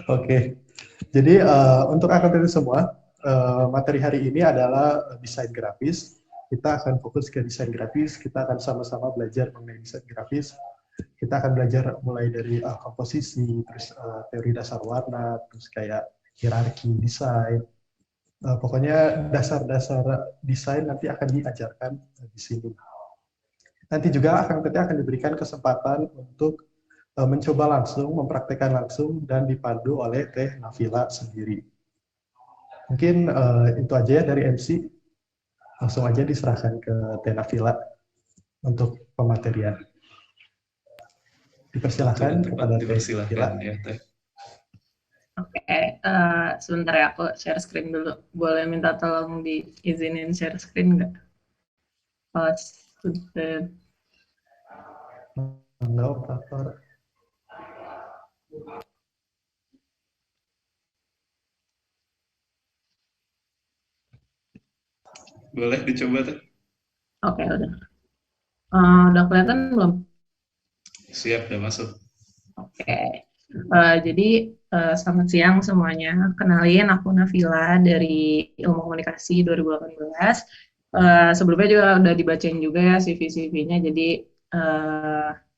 Oke, jadi untuk akuntansi semua, materi hari ini adalah desain grafis. Kita akan fokus ke desain grafis, kita akan sama-sama belajar mengenai desain grafis. Kita akan belajar mulai dari komposisi, terus teori dasar warna, terus kayak hierarki desain. Pokoknya dasar-dasar desain nanti akan diajarkan di sini. Nanti juga akan diberikan kesempatan untuk mencoba langsung, mempraktekkan langsung, dan dipandu oleh Teh Nafila sendiri. Mungkin itu aja ya dari MC. Langsung aja diserahkan ke Teh Nafila untuk pematerian. Dipersilakan kepada Teh Nafila. Ya, Teh. Oke, sebentar ya aku share screen dulu. Boleh minta tolong diizinin share screen nggak? Sudah. Enggak, operator. Boleh dicoba, Teh? Oke, udah. Udah kelihatan belum? Siap, udah masuk. Oke. Jadi selamat siang semuanya. Kenalin, aku Nafila dari Ilmu Komunikasi 2018. Sebelumnya juga udah dibacain juga ya CV-CV-nya. Jadi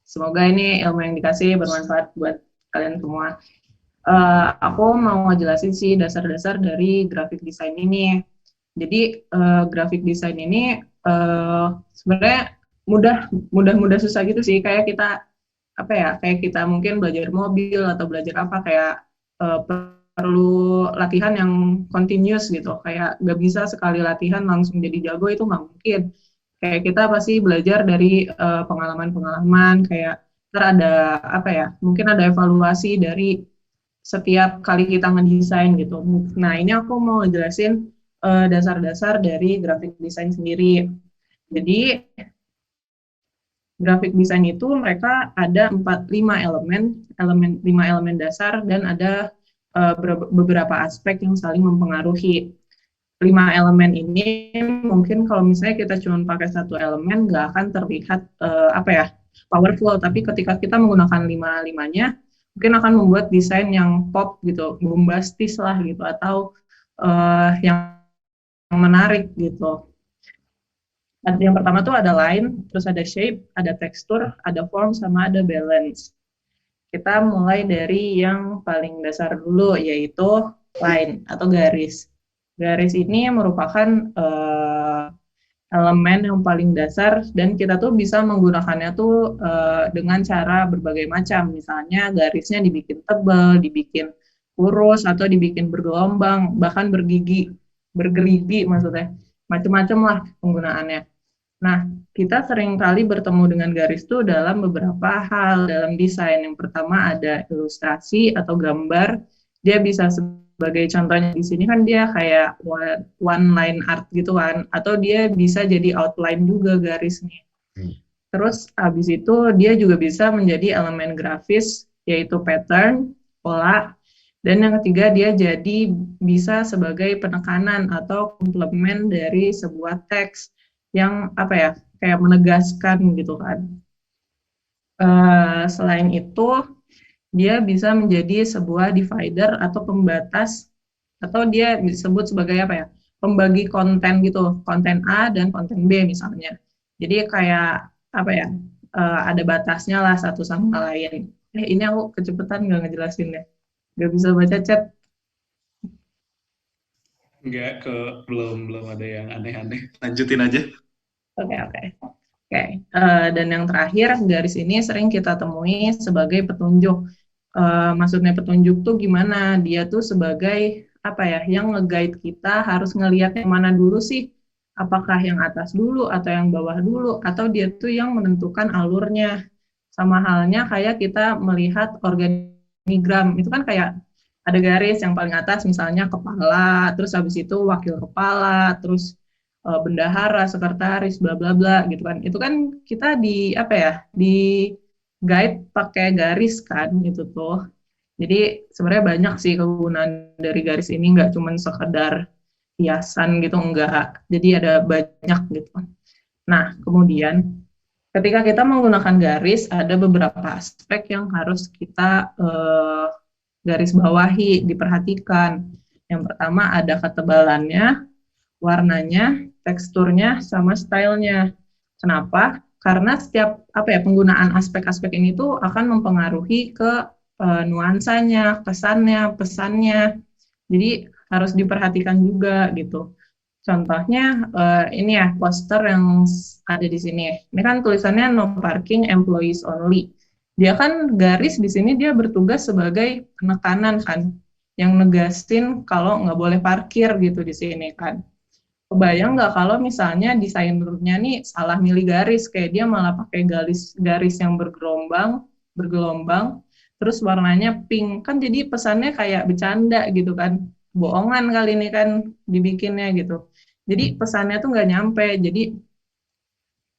semoga ini ilmu yang dikasih bermanfaat buat kalian semua. Aku mau ngejelasin sih dasar-dasar dari graphic design ini. Jadi graphic design ini sebenarnya mudah susah gitu sih. Kayak kita apa ya, kayak kita mungkin belajar mobil atau belajar apa, kayak perlu latihan yang continuous gitu, kayak gak bisa sekali latihan langsung jadi jago, itu nggak mungkin. Kayak kita pasti belajar dari pengalaman-pengalaman, kayak ada apa ya, mungkin ada evaluasi dari setiap kali kita ngedesain gitu. Nah ini aku mau jelasin dasar-dasar dari graphic design sendiri. Jadi graphic design itu mereka ada 5 elemen dasar, dan ada beberapa aspek yang saling mempengaruhi. 5 elemen ini mungkin kalau misalnya kita cuma pakai satu elemen nggak akan terlihat apa ya, powerful, tapi ketika kita menggunakan 5-limanya mungkin akan membuat desain yang pop gitu, bombastis lah gitu, atau yang menarik gitu. Yang pertama tuh ada line, terus ada shape, ada tekstur, ada form, sama ada balance. Kita mulai dari yang paling dasar dulu, yaitu line atau garis. Garis ini merupakan elemen yang paling dasar, dan kita tuh bisa menggunakannya tuh dengan cara berbagai macam. Misalnya garisnya dibikin tebal, dibikin lurus, atau dibikin bergelombang, bahkan bergerigi maksudnya. Macam-macam lah penggunaannya. Nah, kita sering kali bertemu dengan garis itu dalam beberapa hal dalam desain. Yang pertama ada ilustrasi atau gambar. Dia bisa sebagai contohnya di sini kan dia kayak one line art gitu kan, atau dia bisa jadi outline juga garisnya. Terus habis itu dia juga bisa menjadi elemen grafis, yaitu pattern, pola, dan yang ketiga dia jadi bisa sebagai penekanan atau komplement dari sebuah teks yang apa ya, kayak menegaskan gitu kan. Selain itu dia bisa menjadi sebuah divider atau pembatas, atau dia disebut sebagai apa ya, pembagi konten gitu, konten A dan konten B misalnya. Jadi kayak apa ya, ada batasnya lah satu sama lain. Ini aku kecepatan nggak ngejelasin deh, nggak bisa baca chat. Enggak, belum ada yang aneh-aneh. Lanjutin aja. Oke. Dan yang terakhir, garis ini sering kita temui sebagai petunjuk. Maksudnya petunjuk tuh gimana? Dia tuh sebagai apa ya, yang nge-guide kita harus ngelihat yang mana dulu sih? Apakah yang atas dulu atau yang bawah dulu? Atau dia tuh yang menentukan alurnya? Sama halnya kayak kita melihat organigram, itu kan kayak ada garis yang paling atas misalnya kepala, terus habis itu wakil kepala, terus bendahara, sekretaris, bla bla bla gitu kan. Itu kan kita di apa ya, di guide pakai garis kan gitu tuh. Jadi sebenarnya banyak sih kegunaan dari garis ini, nggak cuma sekedar hiasan gitu, enggak. Jadi ada banyak gitu. Nah, kemudian ketika kita menggunakan garis, ada beberapa aspek yang harus kita garis bawahi, diperhatikan. Yang pertama ada ketebalannya, warnanya, teksturnya, sama stylenya. Kenapa? Karena setiap penggunaan aspek-aspek ini tuh akan mempengaruhi ke nuansanya, kesannya, pesannya. Jadi harus diperhatikan juga gitu. Contohnya ini ya poster yang ada di sini. Ini kan tulisannya no parking, employees only. Dia kan garis di sini dia bertugas sebagai penekanan kan, yang negasin kalau nggak boleh parkir gitu di sini kan. Kebayang nggak kalau misalnya desainernya nih salah milih garis, kayak dia malah pakai garis yang bergelombang, terus warnanya pink, kan jadi pesannya kayak bercanda gitu kan, bohongan kali ini kan dibikinnya gitu. Jadi pesannya tuh nggak nyampe, jadi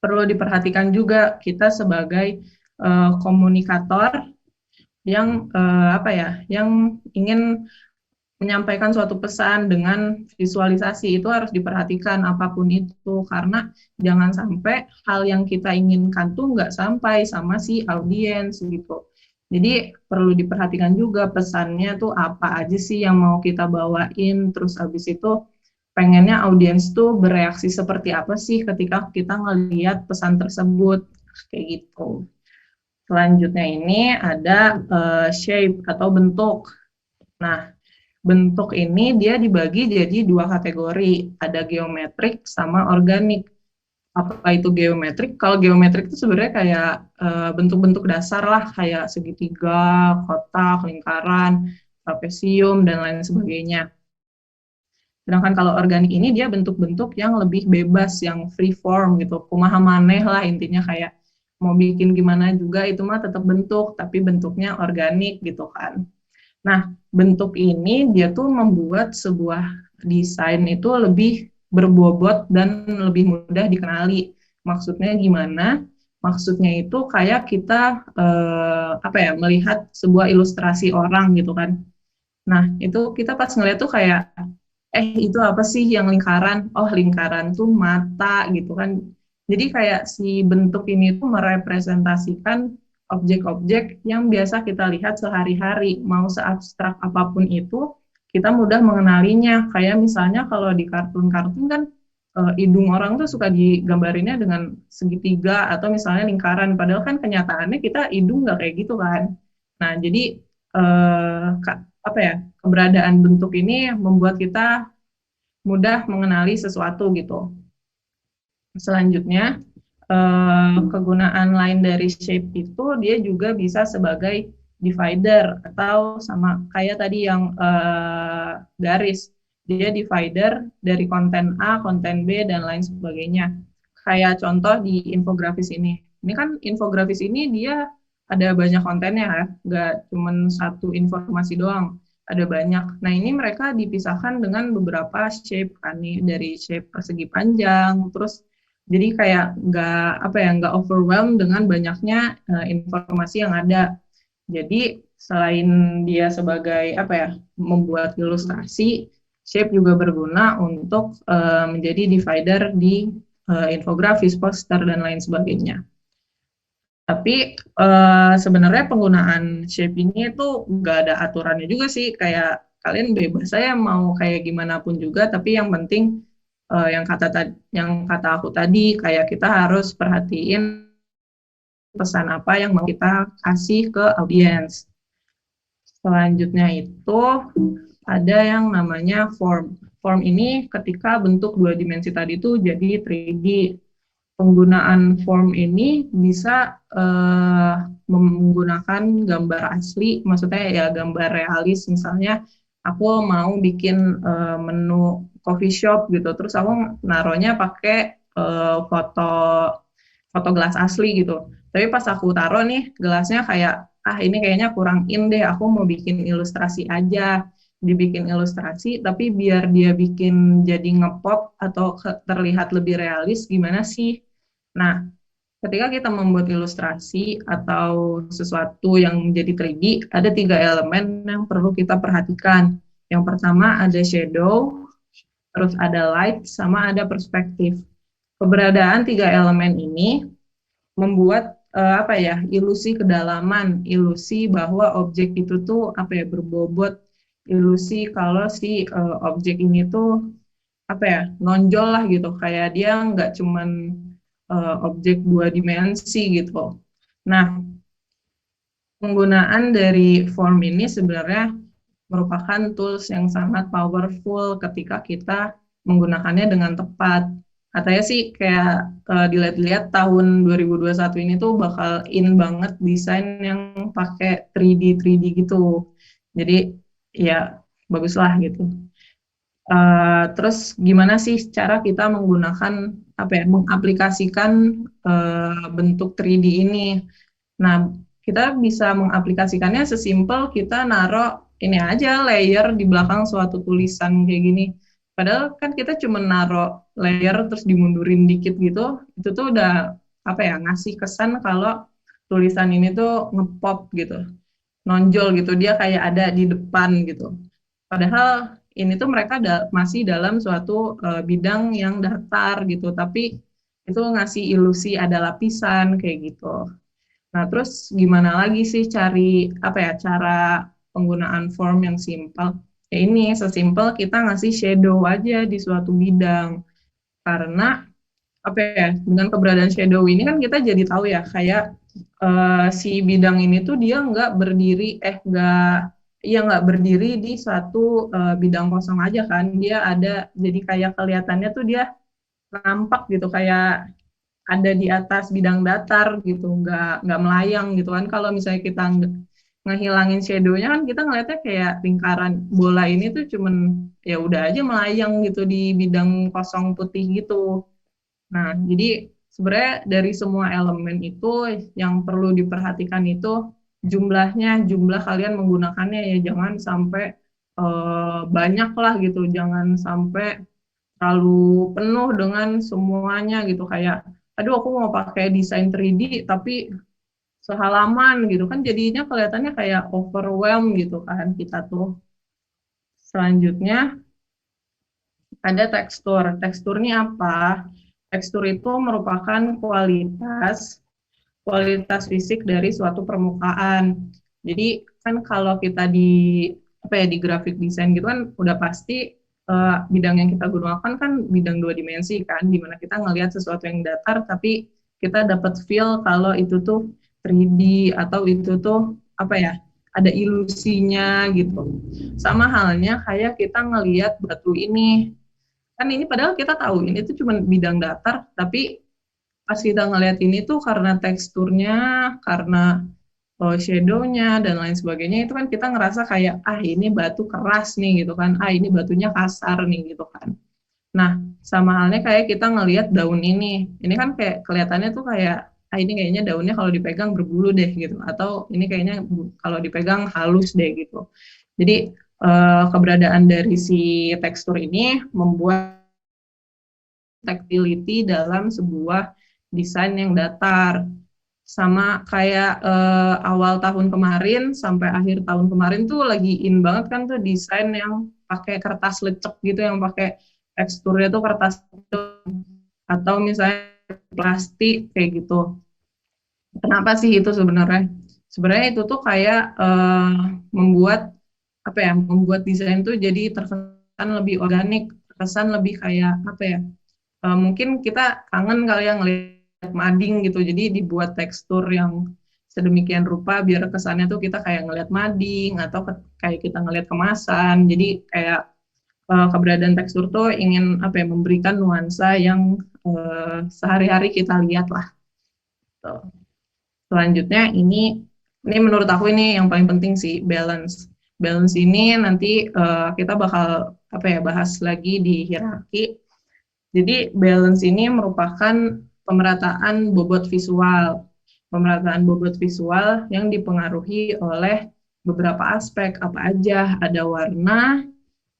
perlu diperhatikan juga kita sebagai komunikator yang yang ingin menyampaikan suatu pesan dengan visualisasi itu harus diperhatikan apapun itu, karena jangan sampai hal yang kita inginkan tuh nggak sampai sama si audiens gitu. Jadi perlu diperhatikan juga pesannya tuh apa aja sih yang mau kita bawain, terus habis itu pengennya audiens tuh bereaksi seperti apa sih ketika kita ngelihat pesan tersebut, kayak gitu. Selanjutnya ini ada shape atau bentuk. Nah, bentuk ini dia dibagi jadi dua kategori, ada geometrik sama organik. Apa itu geometrik? Kalau geometrik itu sebenarnya kayak bentuk-bentuk dasar lah, kayak segitiga, kotak, lingkaran, trapesium, dan lain sebagainya. Sedangkan kalau organik ini dia bentuk-bentuk yang lebih bebas, yang free form gitu, kumaha maneh lah intinya, kayak mau bikin gimana juga itu mah tetap bentuk, tapi bentuknya organik gitu kan. Nah, bentuk ini dia tuh membuat sebuah desain itu lebih berbobot dan lebih mudah dikenali. Maksudnya gimana? Maksudnya itu kayak kita melihat sebuah ilustrasi orang gitu kan. Nah, itu kita pas ngeliat tuh kayak itu apa sih yang lingkaran? Oh, lingkaran tuh mata gitu kan. Jadi kayak si bentuk ini tuh merepresentasikan objek-objek yang biasa kita lihat sehari-hari, mau seabstrak apapun itu, kita mudah mengenalinya. Kayak misalnya kalau di kartun-kartun kan hidung orang tuh suka digambarinnya dengan segitiga atau misalnya lingkaran, padahal kan kenyataannya kita hidung nggak kayak gitu kan. Nah, jadi keberadaan bentuk ini membuat kita mudah mengenali sesuatu gitu. Selanjutnya, kegunaan lain dari shape itu dia juga bisa sebagai divider atau sama kayak tadi yang garis. Dia divider dari konten A, konten B, dan lain sebagainya. Kayak contoh di infografis ini. Ini kan infografis ini dia ada banyak kontennya ya, nggak cuma satu informasi doang, ada banyak. Nah, ini mereka dipisahkan dengan beberapa shape kan nih, dari shape persegi panjang, terus jadi kayak nggak overwhelmed dengan banyaknya informasi yang ada. Jadi selain dia sebagai membuat ilustrasi, shape juga berguna untuk menjadi divider di infografis, poster, dan lain sebagainya. Tapi sebenarnya penggunaan shape ini tuh nggak ada aturannya juga sih, kayak kalian bebas saya mau kayak gimana pun juga, tapi yang penting yang kata aku tadi, kayak kita harus perhatiin pesan apa yang mau kita kasih ke audiens. Selanjutnya itu ada yang namanya form. Form ini ketika bentuk dua dimensi tadi itu jadi 3D. Penggunaan form ini bisa menggunakan gambar asli, maksudnya ya gambar realis. Misalnya aku mau bikin menu coffee shop gitu, terus aku naruhnya pakai foto gelas asli gitu. Tapi pas aku taruh nih gelasnya kayak ini kayaknya kurang in deh, aku mau bikin ilustrasi aja. Dibikin ilustrasi, tapi biar dia bikin jadi ngepop atau terlihat lebih realis, gimana sih? Nah, ketika kita membuat ilustrasi atau sesuatu yang menjadi 3D, ada 3 elemen yang perlu kita perhatikan. Yang pertama ada shadow, terus ada light, sama ada perspektif. Keberadaan 3 elemen ini membuat apa ya, ilusi kedalaman, ilusi bahwa objek itu tuh apa ya, berbobot, ilusi kalau si objek ini tuh apa ya, nonjol lah gitu, kayak dia nggak cuman objek dua dimensi gitu. Nah, penggunaan dari form ini sebenarnya merupakan tools yang sangat powerful ketika kita menggunakannya dengan tepat. Katanya sih kayak dilihat-lihat tahun 2021 ini tuh bakal in banget desain yang pakai 3D gitu. Jadi ya baguslah gitu. Terus gimana sih cara kita menggunakan apa ya, mengaplikasikan bentuk 3D ini? Nah, kita bisa mengaplikasikannya sesimpel kita naruh ini aja, layer di belakang suatu tulisan kayak gini. Padahal kan kita cuma naruh layer terus dimundurin dikit gitu, itu tuh udah apa ya, ngasih kesan kalau tulisan ini tuh ngepop gitu, nonjol gitu, dia kayak ada di depan gitu. Padahal ini tuh mereka masih dalam suatu bidang yang datar gitu, tapi itu ngasih ilusi ada lapisan kayak gitu. Nah, terus gimana lagi sih cari apa ya, cara penggunaan form yang simpel? Ya ini sesimpel kita ngasih shadow aja di suatu bidang. Karena apa ya, dengan keberadaan shadow ini kan kita jadi tahu ya, kayak si bidang ini tuh dia nggak berdiri di satu bidang kosong aja kan, dia ada, jadi kayak kelihatannya tuh dia nampak gitu, kayak ada di atas bidang datar gitu, nggak melayang gitu kan. Kalau misalnya kita ngehilangin shadownya kan kita ngeliatnya kayak lingkaran bola ini tuh cuman ya udah aja melayang gitu di bidang kosong putih gitu. Nah, jadi sebenarnya dari semua elemen itu yang perlu diperhatikan itu jumlahnya, jumlah kalian menggunakannya ya, jangan sampai banyak lah gitu, jangan sampai terlalu penuh dengan semuanya gitu, kayak aduh aku mau pakai desain 3D tapi sehalaman gitu kan, jadinya kelihatannya kayak overwhelm gitu kan kita tuh. Selanjutnya ada tekstur. Tekstur ini apa? Tekstur itu merupakan kualitas fisik dari suatu permukaan. Jadi kan kalau kita di apa ya, di graphic design gitu kan udah pasti bidang yang kita gunakan kan bidang dua dimensi kan, dimana kita ngelihat sesuatu yang datar tapi kita dapat feel kalau itu tuh 3D atau itu tuh apa ya, ada ilusinya gitu. Sama halnya kayak kita ngelihat batu ini, kan ini padahal kita tahu ini tuh cuma bidang datar, tapi pas kita ngelihat ini tuh karena teksturnya, karena shadow-nya dan lain sebagainya, itu kan kita ngerasa kayak ini batu keras nih gitu kan, ini batunya kasar nih gitu kan. Nah, sama halnya kayak kita ngelihat daun ini kan kayak kelihatannya tuh kayak ini kayaknya daunnya kalau dipegang berbulu deh gitu, atau ini kayaknya kalau dipegang halus deh gitu. Jadi keberadaan dari si tekstur ini membuat tactility dalam sebuah desain yang datar. Sama kayak awal tahun kemarin sampai akhir tahun kemarin tuh lagi in banget kan tuh desain yang pakai kertas lecek gitu, yang pakai teksturnya tuh kertas atau misalnya plastik kayak gitu. Kenapa sih itu sebenarnya? Sebenarnya itu tuh kayak membuat apa ya, membuat desain tuh jadi terkesan lebih organik, terkesan lebih kayak apa ya, mungkin kita kangen kali yang ngeliat mading gitu, jadi dibuat tekstur yang sedemikian rupa biar kesannya tuh kita kayak ngeliat mading atau kayak kita ngeliat kemasan. Jadi kayak keberadaan tekstur tuh ingin apa ya, memberikan nuansa yang sehari-hari kita lihat lah. Tuh. Selanjutnya ini menurut aku ini yang paling penting sih, balance. Balance ini nanti kita bakal apa ya, bahas lagi di hierarki. Jadi balance ini merupakan pemerataan bobot visual. Pemerataan bobot visual yang dipengaruhi oleh beberapa aspek apa aja, ada warna,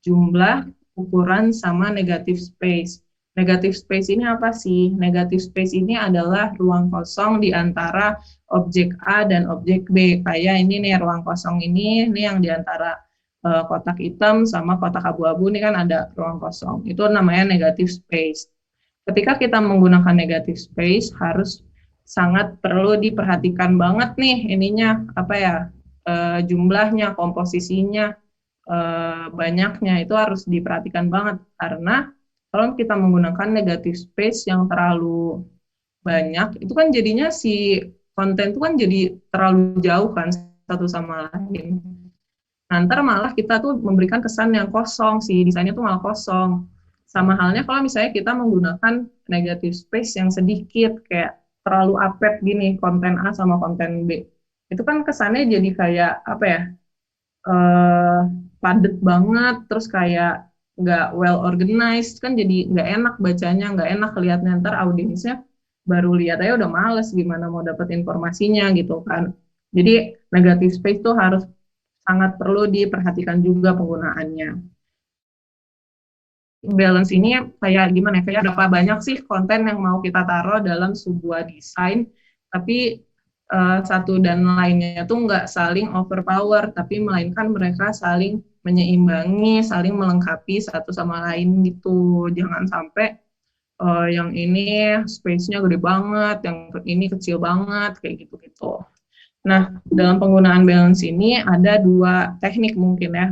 jumlah, ukuran, sama negative space. Negative space ini apa sih? Negative space ini adalah ruang kosong di antara objek A dan objek B. Kayak ini nih ruang kosong ini yang di antara kotak hitam sama kotak abu-abu ini kan ada ruang kosong. Itu namanya negative space. Ketika kita menggunakan negative space harus sangat perlu diperhatikan banget nih ininya apa ya, jumlahnya, komposisinya, banyaknya itu harus diperhatikan banget karena kalau kita menggunakan negative space yang terlalu banyak itu kan jadinya si konten itu kan jadi terlalu jauh kan satu sama lain. Nah, ntar malah kita tuh memberikan kesan yang kosong, si desainnya tuh malah kosong. Sama halnya kalau misalnya kita menggunakan negative space yang sedikit, kayak terlalu apet gini, konten A sama konten B. Itu kan kesannya jadi kayak, apa ya, eh, padet banget, terus kayak nggak well organized, kan jadi nggak enak bacanya, nggak enak lihatnya, ntar audiensnya baru lihat aja udah males gimana mau dapet informasinya gitu kan. Jadi negative space tuh harus sangat perlu diperhatikan juga penggunaannya. Balance ini kayak gimana ya, kayak berapa banyak sih konten yang mau kita taruh dalam sebuah desain, tapi satu dan lainnya itu nggak saling overpower, tapi melainkan mereka saling menyeimbangi, saling melengkapi satu sama lain gitu. Jangan sampai yang ini space-nya gede banget, yang ini kecil banget, kayak gitu-gitu. Nah, dalam penggunaan balance ini ada dua teknik mungkin ya.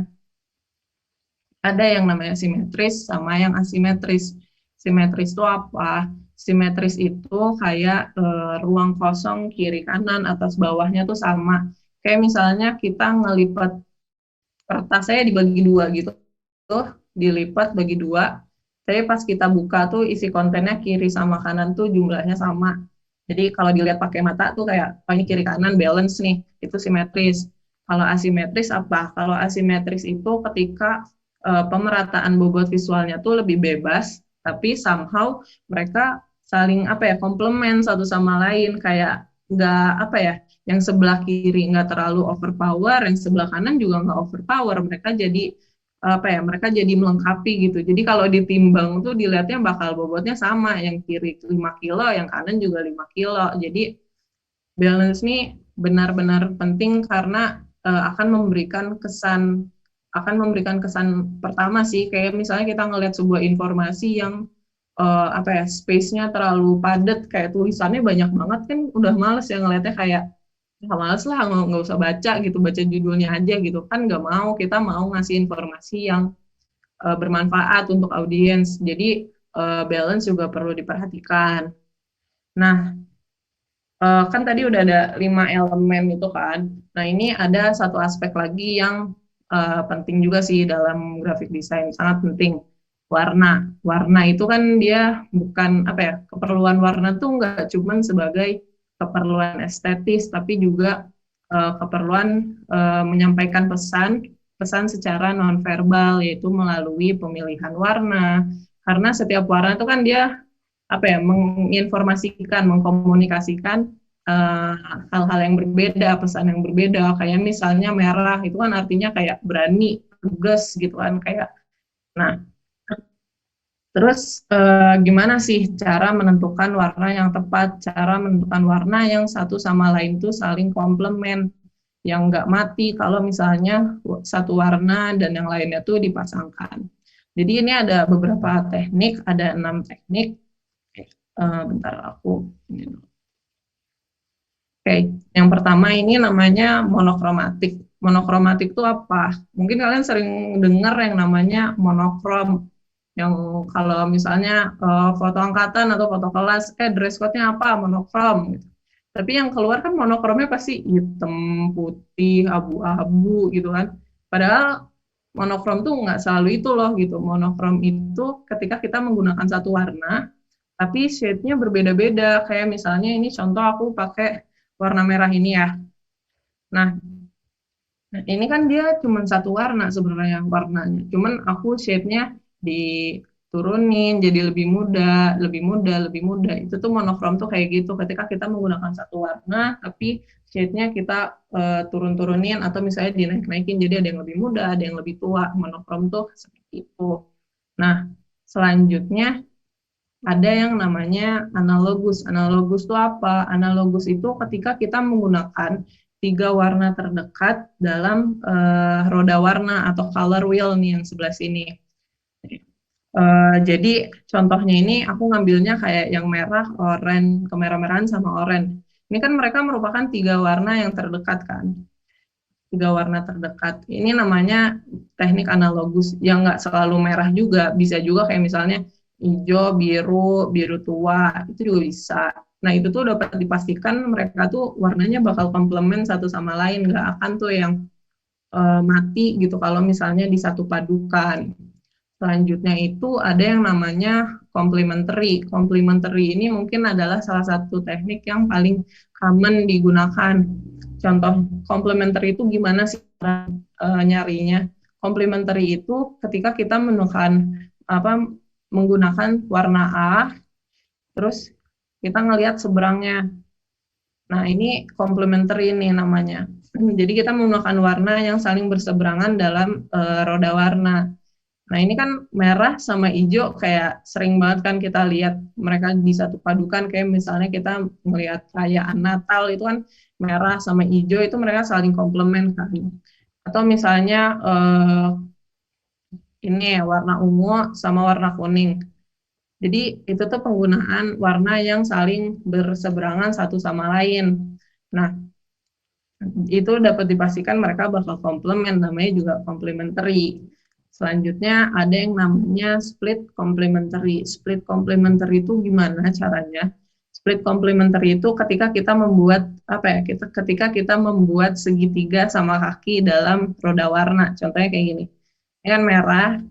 Ada yang namanya simetris sama yang asimetris. Simetris itu apa? Simetris itu kayak ruang kosong kiri kanan atas bawahnya tuh sama. Kayak misalnya kita ngelipat kertas saya dibagi dua gitu, tuh dilipat bagi dua. Tapi pas kita buka tuh isi kontennya kiri sama kanan tuh jumlahnya sama. Jadi kalau dilihat pakai mata tuh kayak, oh ini kiri kanan balance nih, itu simetris. Kalau asimetris apa? Kalau asimetris itu ketika pemerataan bobot visualnya tuh lebih bebas, tapi somehow mereka saling apa ya, komplement satu sama lain, kayak nggak apa ya, yang sebelah kiri nggak terlalu overpower, yang sebelah kanan juga nggak overpower, mereka jadi apa ya, mereka jadi melengkapi gitu. Jadi kalau ditimbang tuh dilihatnya bakal bobotnya sama, yang kiri 5 kilo, yang kanan juga 5 kilo. Jadi balance ini benar-benar penting karena akan memberikan kesan pertama sih, kayak misalnya kita ngelihat sebuah informasi yang apa ya, space-nya terlalu padat, kayak tulisannya banyak banget kan udah males ya ngelihatnya, kayak males lah, nggak usah baca gitu, baca judulnya aja gitu kan, nggak mau, kita mau ngasih informasi yang bermanfaat untuk audiens. Jadi balance juga perlu diperhatikan. Nah, kan tadi udah ada 5 elemen itu kan. Nah, ini ada satu aspek lagi yang penting juga sih dalam graphic design, sangat penting. Warna. Warna itu kan dia bukan apa ya, keperluan warna tuh nggak cuman sebagai keperluan estetis, tapi juga keperluan menyampaikan pesan secara nonverbal, yaitu melalui pemilihan warna. Karena setiap warna itu kan dia apa ya, menginformasikan, mengkomunikasikan hal-hal yang berbeda, pesan yang berbeda. Kayak misalnya merah itu kan artinya kayak berani, tegas gitu kan, kayak. Nah, terus gimana sih cara menentukan warna yang tepat, cara menentukan warna yang satu sama lain itu saling komplement, yang nggak mati kalau misalnya satu warna dan yang lainnya tuh dipasangkan. Jadi ini ada beberapa teknik, ada 6 teknik. Bentar aku ini dulu. Oke, yang pertama ini namanya monokromatik. Monokromatik itu apa? Mungkin kalian sering dengar yang namanya monokrom. Yang kalau misalnya foto angkatan atau foto kelas, dress code-nya apa? Monokrom. Gitu. Tapi yang keluar kan monokromnya pasti hitam, putih, abu-abu gitu kan. Padahal monokrom tuh nggak selalu itu loh gitu. Monokrom itu ketika kita menggunakan satu warna, tapi shade-nya berbeda-beda. Kayak misalnya ini contoh aku pakai warna merah ini ya. Nah, ini kan dia cuma satu warna sebenarnya warnanya. Cuman aku shade-nya diturunin jadi lebih muda, lebih muda, lebih muda. Itu tuh monokrom tuh kayak gitu. Ketika kita menggunakan satu warna, tapi shade-nya kita turun-turunin atau misalnya dinaik-naikin. Jadi ada yang lebih muda, ada yang lebih tua. Monokrom tuh seperti itu. Nah, selanjutnya ada yang namanya analogus. Analogus itu apa? Analogus itu ketika kita menggunakan 3 warna terdekat dalam roda warna atau color wheel nih yang sebelah sini. Jadi contohnya ini aku ngambilnya kayak yang merah, oranye, kemerah-merahan sama oranye. Ini kan mereka merupakan 3 warna yang terdekat kan. 3 warna terdekat. Ini namanya teknik analogus yang nggak selalu merah juga. Bisa juga kayak misalnya hijau, biru, biru tua, itu juga bisa. Nah itu tuh dapat dipastikan mereka tuh warnanya bakal komplement satu sama lain. Nggak akan tuh yang mati gitu kalau misalnya disatu padukan. Selanjutnya itu ada yang namanya complementary. Complementary ini mungkin adalah salah satu teknik yang paling common digunakan. Contoh complementary itu gimana sih nyarinya? Complementary itu ketika kita menggunakan warna A, terus kita ngelihat seberangnya. Nah, ini complementary ini namanya. Jadi kita menggunakan warna yang saling berseberangan dalam roda warna. Nah, ini kan merah sama hijau kayak sering banget kan kita lihat mereka disatu padukan, kayak misalnya kita melihat perayaan Natal itu kan merah sama hijau itu mereka saling komplement kan. Atau misalnya ini warna ungu sama warna kuning. Jadi itu tuh penggunaan warna yang saling berseberangan satu sama lain. Nah, itu dapat dipastikan mereka bakal komplement, namanya juga complementary. Selanjutnya ada yang namanya split complementary. Split complementary itu gimana caranya? Split complementary itu ketika kita membuat ketika kita membuat segitiga sama kaki dalam roda warna. Contohnya kayak gini. Ini kan merah,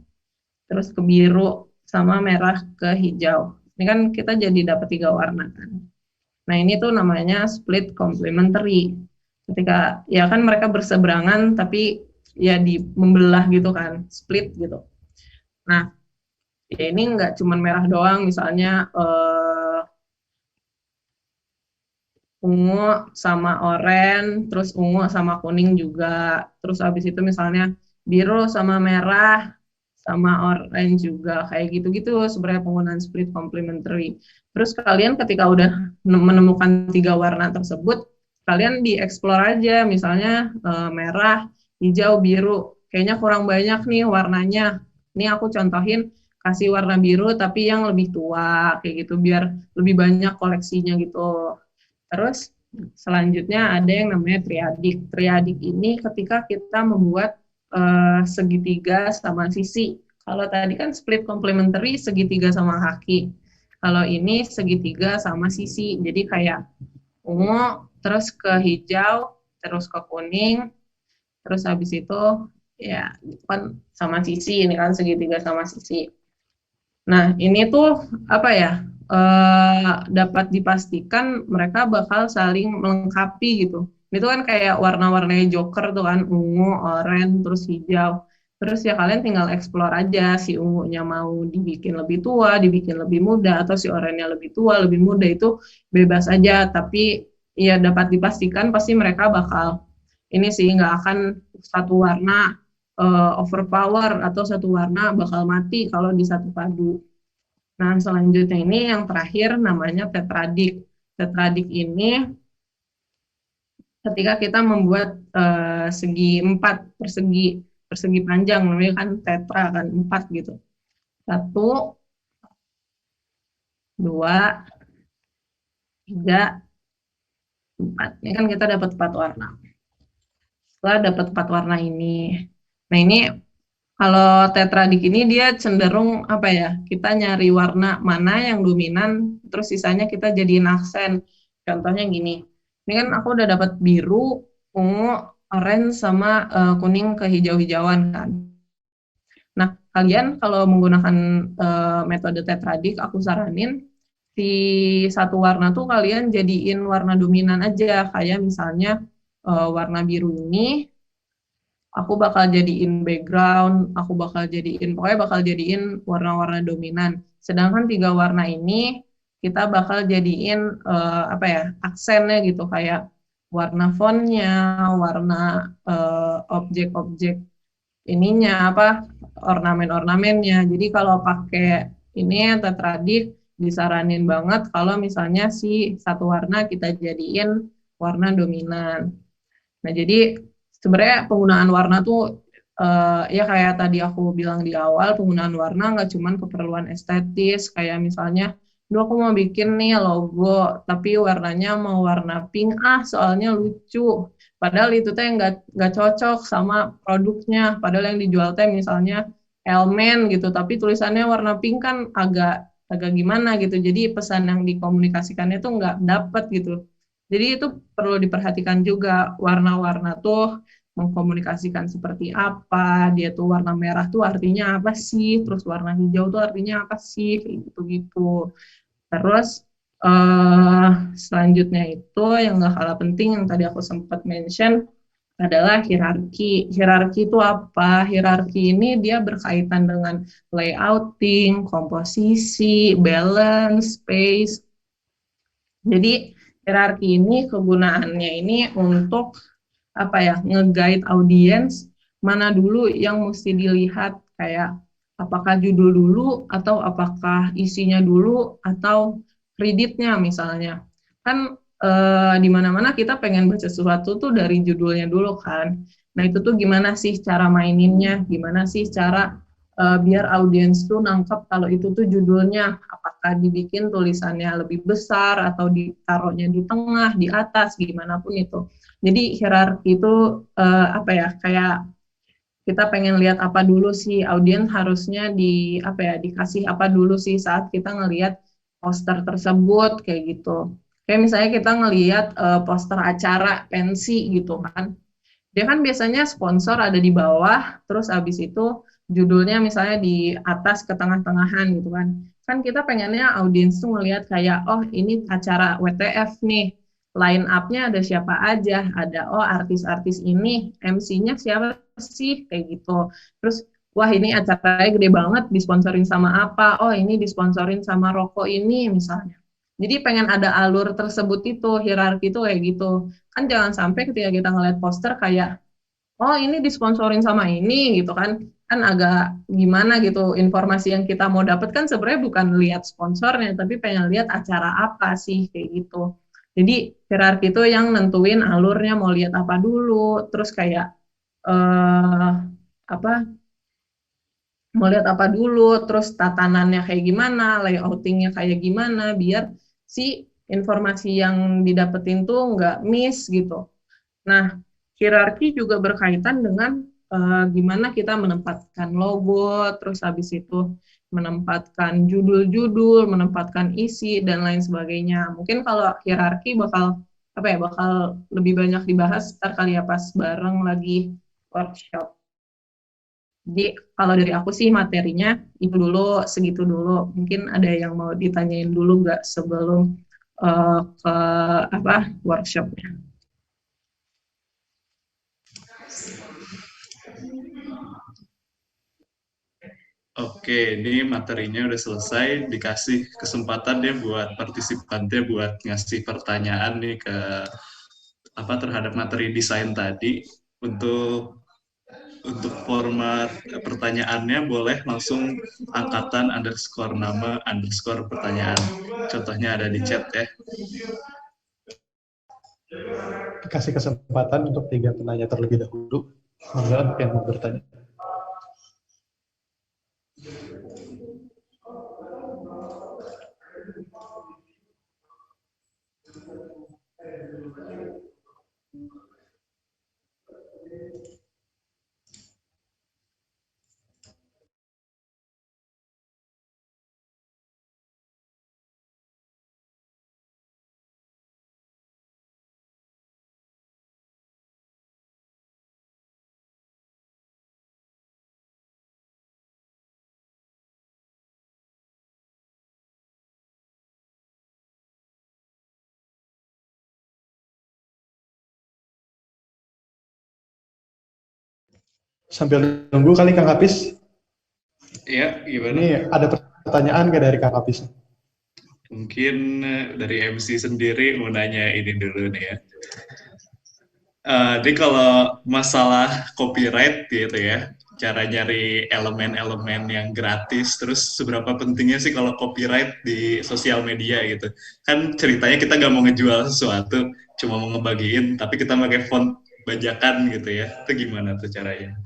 terus ke biru sama merah ke hijau. Ini kan kita jadi dapat 3 warna kan. Nah, ini tuh namanya split complementary. Ketika ya kan mereka berseberangan tapi ya membelah gitu kan, split gitu. Nah, ya ini nggak cuma merah doang, misalnya ungu sama oranye, terus ungu sama kuning juga. Terus habis itu misalnya biru sama merah sama orange juga, kayak gitu-gitu sebenarnya penggunaan split complementary. Terus kalian ketika udah menemukan 3 warna tersebut, kalian dieksplor aja, misalnya merah, hijau, biru, kayaknya kurang banyak nih warnanya. Ini aku contohin kasih warna biru tapi yang lebih tua, kayak gitu, biar lebih banyak koleksinya gitu. Terus selanjutnya ada yang namanya triadik. Triadik ini ketika kita membuat segitiga sama sisi. Kalau tadi kan split complementary segitiga sama kaki. Kalau ini segitiga sama sisi. Jadi kayak ungu, terus ke hijau, terus ke kuning, terus habis itu ya kan sama sisi, ini kan segitiga sama sisi. Nah, ini tuh apa ya? Dapat dipastikan mereka bakal saling melengkapi gitu. Itu kan kayak warna-warnanya Joker tuh kan, ungu, oranye, terus hijau. Terus ya kalian tinggal explore aja si ungunya mau dibikin lebih tua, dibikin lebih muda, atau si oranye lebih tua, lebih muda, itu bebas aja. Tapi ya dapat dipastikan pasti mereka bakal ini sih, nggak akan satu warna overpower atau satu warna bakal mati kalau di satu padu. Nah, selanjutnya ini yang terakhir namanya tetradik. Tetradik ini ketika kita membuat segi 4 persegi panjang, namanya kan tetra kan 4 gitu. 1, 2, 3, 4. Ini kan kita dapat 4 warna. Setelah dapat 4 warna ini, nah ini kalau tetradik ini dia cenderung apa ya? Kita nyari warna mana yang dominan, terus sisanya kita jadiin aksen. Contohnya gini. Ini kan aku udah dapat biru, ungu, oranye sama kuning kehijau-hijauan kan. Nah, kalian kalau menggunakan metode tetradik, aku saranin si satu warna tuh kalian jadiin warna dominan aja. Kayak misalnya warna biru ini aku bakal jadiin background, pokoknya bakal jadiin warna-warna dominan. Sedangkan 3 warna ini kita bakal jadiin aksennya gitu, kayak warna fontnya, warna objek-objek ininya, ornamen-ornamennya. Jadi kalau pakai ini tetradik disaranin banget kalau misalnya si satu warna kita jadiin warna dominan. Nah, jadi sebenarnya penggunaan warna tuh ya kayak tadi aku bilang di awal, penggunaan warna nggak cuma keperluan estetis, kayak misalnya, duh aku mau bikin nih logo, tapi warnanya mau warna pink, soalnya lucu. Padahal itu teh nggak cocok sama produknya. Padahal yang dijual teh misalnya Elmen gitu, tapi tulisannya warna pink kan agak agak gimana gitu. Jadi pesan yang dikomunikasikannya tuh nggak dapet gitu. Jadi itu perlu diperhatikan juga warna-warna tuh mengkomunikasikan seperti apa, dia tuh warna merah tuh artinya apa sih, terus warna hijau tuh artinya apa sih, kayak gitu-gitu. Terus selanjutnya itu yang nggak kalah penting yang tadi aku sempat mention adalah hierarki. Hierarki itu apa? Hierarki ini dia berkaitan dengan layouting, komposisi, balance, space. Jadi hierarki ini kegunaannya ini untuk apa ya, nge-guide audiens mana dulu yang mesti dilihat, kayak apakah judul dulu atau apakah isinya dulu atau kreditnya misalnya. Kan di mana-mana kita pengen baca sesuatu tuh dari judulnya dulu kan. Nah, itu tuh gimana sih cara maininnya, gimana sih cara biar audiens tuh nangkep kalau itu tuh judulnya, apakah dibikin tulisannya lebih besar atau ditaruhnya di tengah, di atas, gimana pun itu. Jadi hierarki itu apa ya, kayak kita pengen lihat apa dulu sih, audiens harusnya di apa ya, dikasih apa dulu sih saat kita ngelihat poster tersebut, kayak gitu. Kayak misalnya kita ngelihat poster acara pensi gitu kan. Dia kan biasanya sponsor ada di bawah, terus abis itu judulnya misalnya di atas ke tengah-tengahan gitu kan. Kan kita pengennya audiens tuh ngelihat kayak, oh ini acara WTF nih, line up-nya ada siapa aja, ada oh artis-artis ini, MC-nya siapa sih, kayak gitu. Terus, wah ini acaranya gede banget, disponsorin sama apa, oh ini disponsorin sama rokok ini misalnya. Jadi pengen ada alur tersebut itu, hierarki itu kayak gitu. Kan jangan sampai ketika kita ngeliat poster kayak, oh ini disponsorin sama ini gitu kan agak gimana gitu, informasi yang kita mau dapat kan sebenarnya bukan lihat sponsornya, tapi pengen lihat acara apa sih, kayak gitu. Jadi hierarki itu yang nentuin alurnya mau lihat apa dulu, terus kayak eh, apa mau lihat apa dulu, terus tatanannya kayak gimana, layoutingnya kayak gimana, biar si informasi yang didapetin tuh nggak miss gitu. Nah, hierarki juga berkaitan dengan gimana kita menempatkan logo, terus habis itu menempatkan judul-judul, menempatkan isi dan lain sebagainya. Mungkin kalau hierarki bakal apa ya, bakal lebih banyak dibahas ntar kali ya pas bareng lagi workshop. Jadi kalau dari aku sih materinya itu dulu, segitu dulu. Mungkin ada yang mau ditanyain dulu nggak sebelum ke apa workshopnya? Oke, ini materinya udah selesai. Dikasih kesempatan deh buat partisipannya buat ngasih pertanyaan nih ke apa terhadap materi desain tadi. Untuk format pertanyaannya boleh langsung angkatan underscore nama underscore pertanyaan. Contohnya ada di chat ya. Kasih kesempatan untuk 3 penanya terlebih dahulu. Monggo yang mau bertanya. Sambil nunggu kali Kang Hafiz. Iya, gimana? Ini ada pertanyaan nggak dari Kang Hafiz? Mungkin dari MC sendiri mau nanya ini dulu nih ya. Jadi kalau masalah copyright gitu ya, cara nyari elemen-elemen yang gratis, terus seberapa pentingnya sih kalau copyright di sosial media gitu. Kan ceritanya kita nggak mau ngejual sesuatu, cuma mau ngebagiin, tapi kita pakai font bajakan gitu ya. Itu gimana tuh caranya?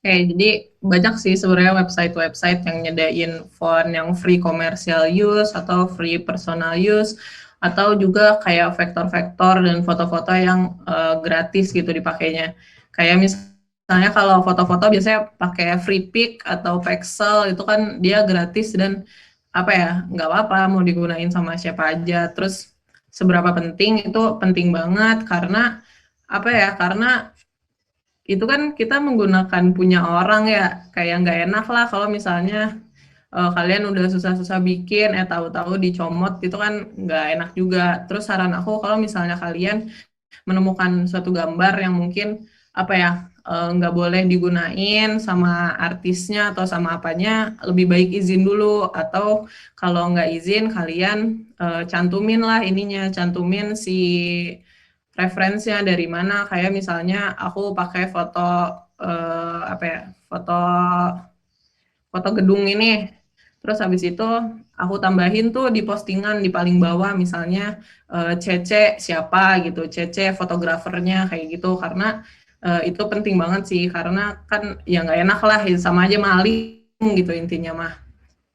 Jadi banyak sih sebenarnya website-website yang nyediain font yang free commercial use atau free personal use, atau juga kayak vektor-vektor dan foto-foto yang gratis gitu dipakainya. Kayak misalnya kalau foto-foto biasanya pakai free pick atau pixel itu kan dia gratis dan apa ya, nggak apa-apa mau digunain sama siapa aja. Terus seberapa penting itu penting banget karena apa ya, karena itu kan kita menggunakan punya orang ya, kayak nggak enak lah kalau misalnya kalian udah susah-susah bikin, tahu-tahu dicomot, itu kan nggak enak juga. Terus saran aku kalau misalnya kalian menemukan suatu gambar yang mungkin apa ya, nggak boleh digunain sama artisnya atau sama apanya, lebih baik izin dulu, atau kalau nggak izin kalian cantumin lah ininya, cantumin si referensinya dari mana, kayak misalnya aku pakai foto apa ya, foto foto gedung ini, terus habis itu aku tambahin tuh di postingan di paling bawah misalnya CC siapa gitu, CC fotografernya kayak gitu, karena itu penting banget sih, karena kan ya nggak enak lah, sama aja maling gitu intinya mah,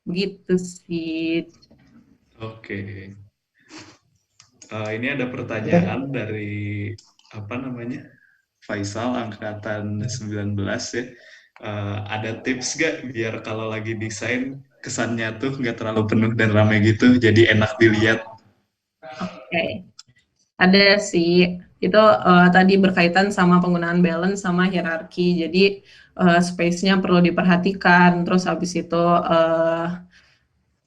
gitu sih. Oke. Ini ada Oke. pertanyaan dari apa namanya? Faisal angkatan 19 ya. Ada tips gak biar kalau lagi desain kesannya tuh nggak terlalu penuh dan ramai gitu, jadi enak dilihat? Oke. Ada sih, itu tadi berkaitan sama penggunaan balance sama hierarki. Jadi space-nya perlu diperhatikan. Terus habis itu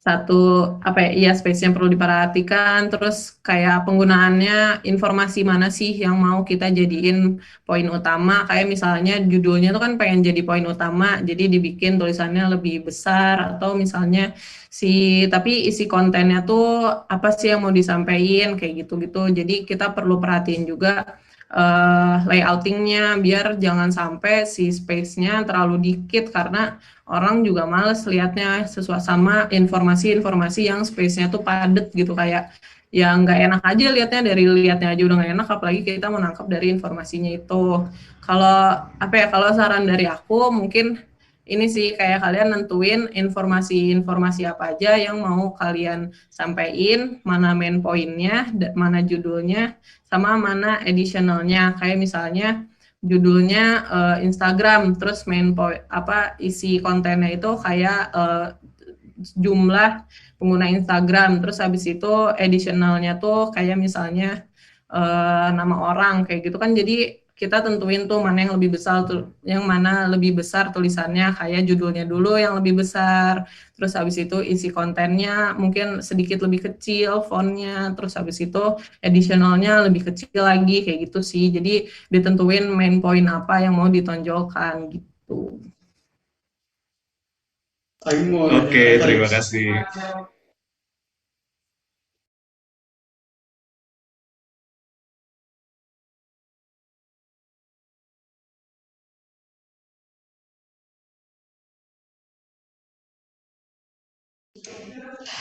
satu apa ya, iya space-nya perlu diperhatikan. Terus kayak penggunaannya, informasi mana sih yang mau kita jadiin poin utama. Kayak misalnya judulnya tuh kan pengen jadi poin utama, jadi dibikin tulisannya lebih besar, atau misalnya tapi isi kontennya tuh apa sih yang mau disampaikan kayak gitu-gitu. Jadi kita perlu perhatiin juga layoutingnya biar jangan sampai si space-nya terlalu dikit, karena orang juga males liatnya sesuai sama informasi-informasi yang space-nya tuh padet gitu, kayak yang nggak enak aja liatnya, dari liatnya aja udah nggak enak, apalagi kita menangkap dari informasinya itu. Kalau apa ya, kalau saran dari aku mungkin ini sih, kayak kalian nentuin informasi-informasi apa aja yang mau kalian sampaikan, mana main poinnya, mana judulnya, sama mana additionalnya. Kayak misalnya judulnya Instagram, terus main point apa isi kontennya itu kayak jumlah pengguna Instagram, terus habis itu additionalnya tuh kayak misalnya nama orang kayak gitu kan. Jadi kita tentuin tuh mana yang lebih besar tuh, yang mana lebih besar tulisannya, kayak judulnya dulu yang lebih besar, terus habis itu isi kontennya mungkin sedikit lebih kecil fontnya, terus habis itu additionalnya lebih kecil lagi kayak gitu sih. Jadi ditentuin main point apa yang mau ditonjolkan gitu. Oke, terima kasih.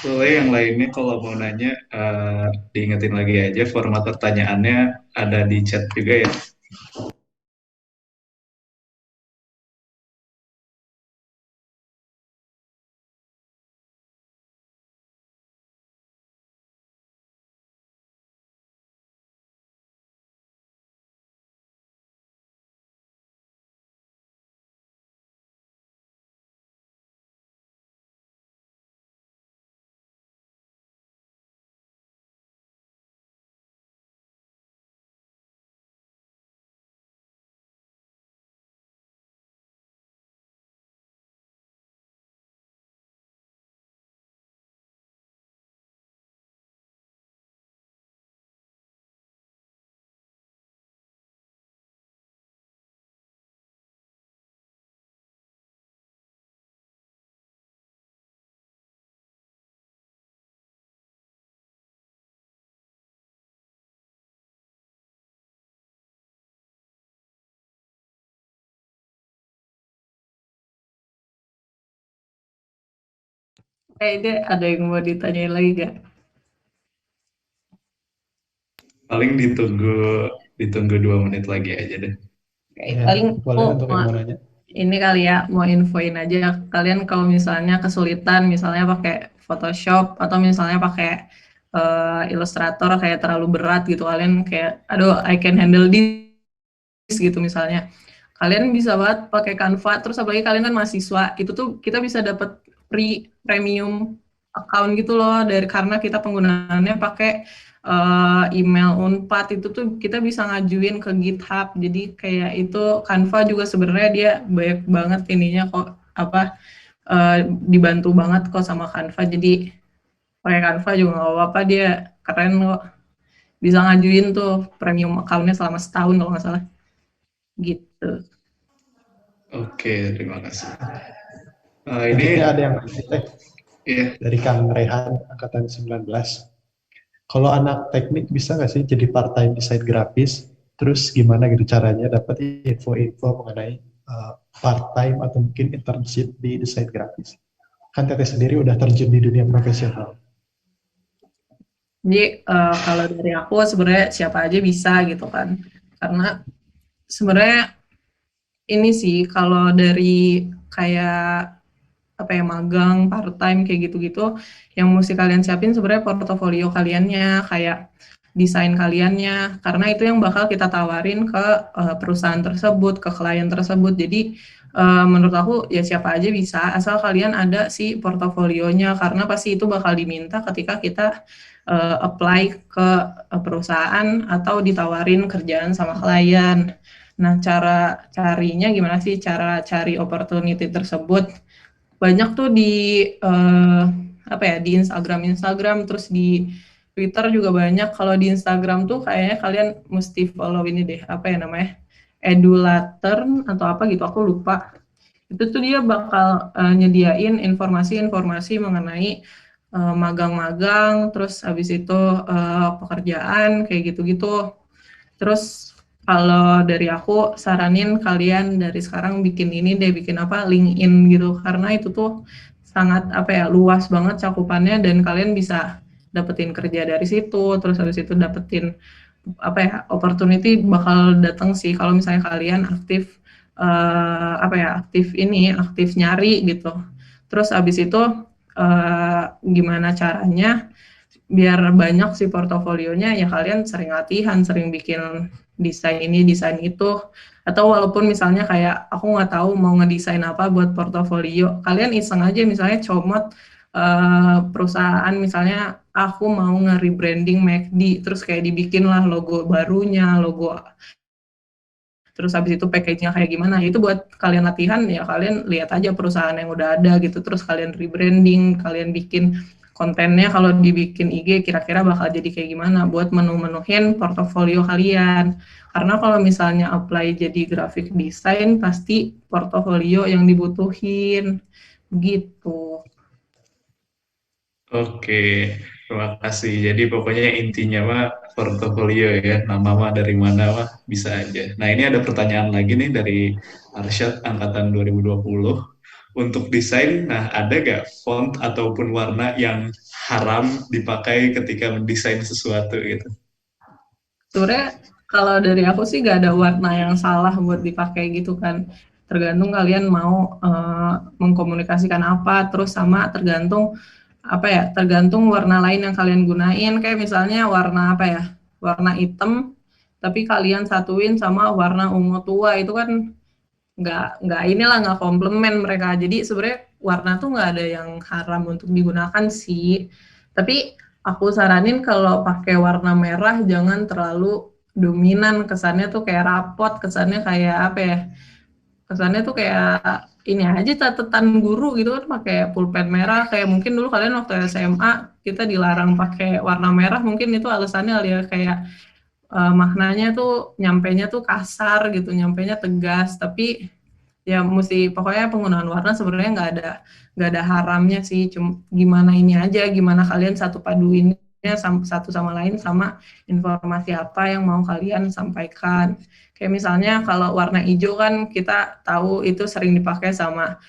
Boleh yang lainnya kalau mau nanya, diingetin lagi aja format pertanyaannya ada di chat juga ya. Kayaknya ada yang mau ditanyain lagi gak? Paling ditunggu ditunggu 2 menit lagi aja deh. Kayak Ya, paling boleh oh, untuk yang mau nanya. ini kali ya, mau infoin aja kalian kalau misalnya kesulitan, misalnya pakai Photoshop atau misalnya pakai Illustrator kayak terlalu berat gitu, kalian kayak, aduh, I can handle this gitu misalnya. Kalian bisa banget pakai Canva, terus apalagi kalian kan mahasiswa, itu tuh kita bisa dapat premium account gitu loh, karena kita penggunaannya pakai email Unpad, itu tuh kita bisa ngajuin ke GitHub. Jadi kayak itu Canva juga sebenarnya dia banyak banget ininya kok, apa, dibantu banget kok sama Canva. Jadi pakai Canva juga nggak apa-apa, dia keren kok. Bisa ngajuin tuh premium account-nya selama setahun kalau nggak salah. Gitu. Oke, terima kasih. Selanjutnya Ini ada yang nanya teh ya. dari Kang Rehan, angkatan 19. Kalau anak teknik bisa nggak sih jadi part-time desain grafis? Terus gimana gitu caranya dapat info-info mengenai part-time atau mungkin internship di desain grafis? Kan Teteh sendiri udah terjun di dunia profesional. Jadi kalau dari aku sebenarnya siapa aja bisa gitu kan. Karena sebenarnya ini sih kalau dari kayak apa ya, magang, part time kayak gitu-gitu, yang mesti kalian siapin sebenarnya portofolio kaliannya, kayak desain kaliannya, karena itu yang bakal kita tawarin ke perusahaan tersebut, ke klien tersebut. Jadi menurut aku ya siapa aja bisa, asal kalian ada si portofolionya, karena pasti itu bakal diminta ketika kita apply ke perusahaan atau ditawarin kerjaan sama klien. Nah, cara carinya gimana sih, cara cari opportunity tersebut? Banyak tuh di apa ya, di Instagram, terus di Twitter juga banyak. Kalau di Instagram tuh kayaknya kalian mesti follow ini deh, apa ya namanya, Edulater atau apa gitu, aku lupa. Itu tuh dia bakal nyediain informasi-informasi mengenai magang-magang, terus habis itu pekerjaan kayak gitu-gitu. Terus kalau dari aku saranin kalian dari sekarang bikin ini deh, bikin apa, LinkedIn gitu, karena itu tuh sangat apa ya, luas banget cakupannya, dan kalian bisa dapetin kerja dari situ. Terus habis itu dapetin apa ya, opportunity bakal datang sih kalau misalnya kalian aktif apa ya, aktif nyari gitu. Terus habis itu gimana caranya biar banyak si portofolionya, ya kalian sering latihan, sering bikin desain ini, desain itu. Atau walaupun misalnya kayak aku nggak tahu mau ngedesain apa buat portofolio, kalian iseng aja misalnya comot perusahaan, misalnya aku mau nge-rebranding McD, terus kayak dibikin lah logo barunya, logo, terus habis itu package-nya kayak gimana, itu buat kalian latihan. Ya kalian lihat aja perusahaan yang udah ada gitu, terus kalian rebranding, kalian bikin kontennya, kalau dibikin IG kira-kira bakal jadi kayak gimana buat menu-menuhin portofolio kalian. Karena kalau misalnya apply jadi graphic design, pasti portofolio yang dibutuhin gitu. Oke, terima kasih. Jadi pokoknya intinya mah portofolio ya, nama mah dari mana mah bisa aja. Nah ini ada pertanyaan lagi nih dari Arsyad angkatan 2020. Untuk desain, nah ada gak font ataupun warna yang haram dipakai ketika mendesain sesuatu gitu? Sebenarnya kalau dari aku sih gak ada warna yang salah buat dipakai gitu kan. Tergantung kalian mau mengkomunikasikan apa, terus sama tergantung apa ya, tergantung warna lain yang kalian gunain. Kayak misalnya warna apa ya, warna hitam, tapi kalian satuin sama warna ungu tua, itu kan nggak inilah, nggak komplement mereka. Jadi sebenarnya warna tuh nggak ada yang haram untuk digunakan sih, tapi aku saranin kalau pakai warna merah jangan terlalu dominan, kesannya tuh kayak rapot, kesannya kayak apa ya, kesannya tuh kayak ini aja, catatan guru gitu kan, pakai pulpen merah. Kayak mungkin dulu kalian waktu SMA kita dilarang pakai warna merah, mungkin itu alasannya ya, kayak maknanya tuh nyampainya tuh kasar gitu, nyampainya tegas. Tapi ya mesti, pokoknya penggunaan warna sebenarnya nggak ada haramnya sih, cuma gimana ini aja, gimana kalian satu paduinnya satu sama lain, sama informasi apa yang mau kalian sampaikan. Kayak misalnya kalau warna hijau kan kita tahu itu sering dipakai sama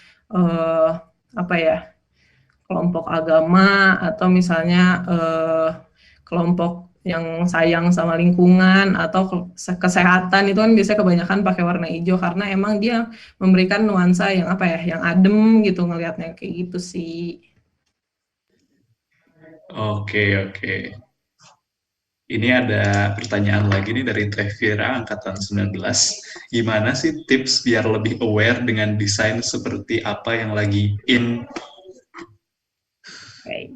apa ya, kelompok agama, atau misalnya kelompok yang sayang sama lingkungan atau kesehatan itu kan biasanya kebanyakan pakai warna hijau karena emang dia memberikan nuansa yang apa ya, yang adem gitu ngelihatnya kayak gitu sih. Oke, oke. Ini ada pertanyaan lagi nih dari Trevira angkatan 19. Gimana sih tips biar lebih aware dengan desain seperti apa yang lagi in? Oke.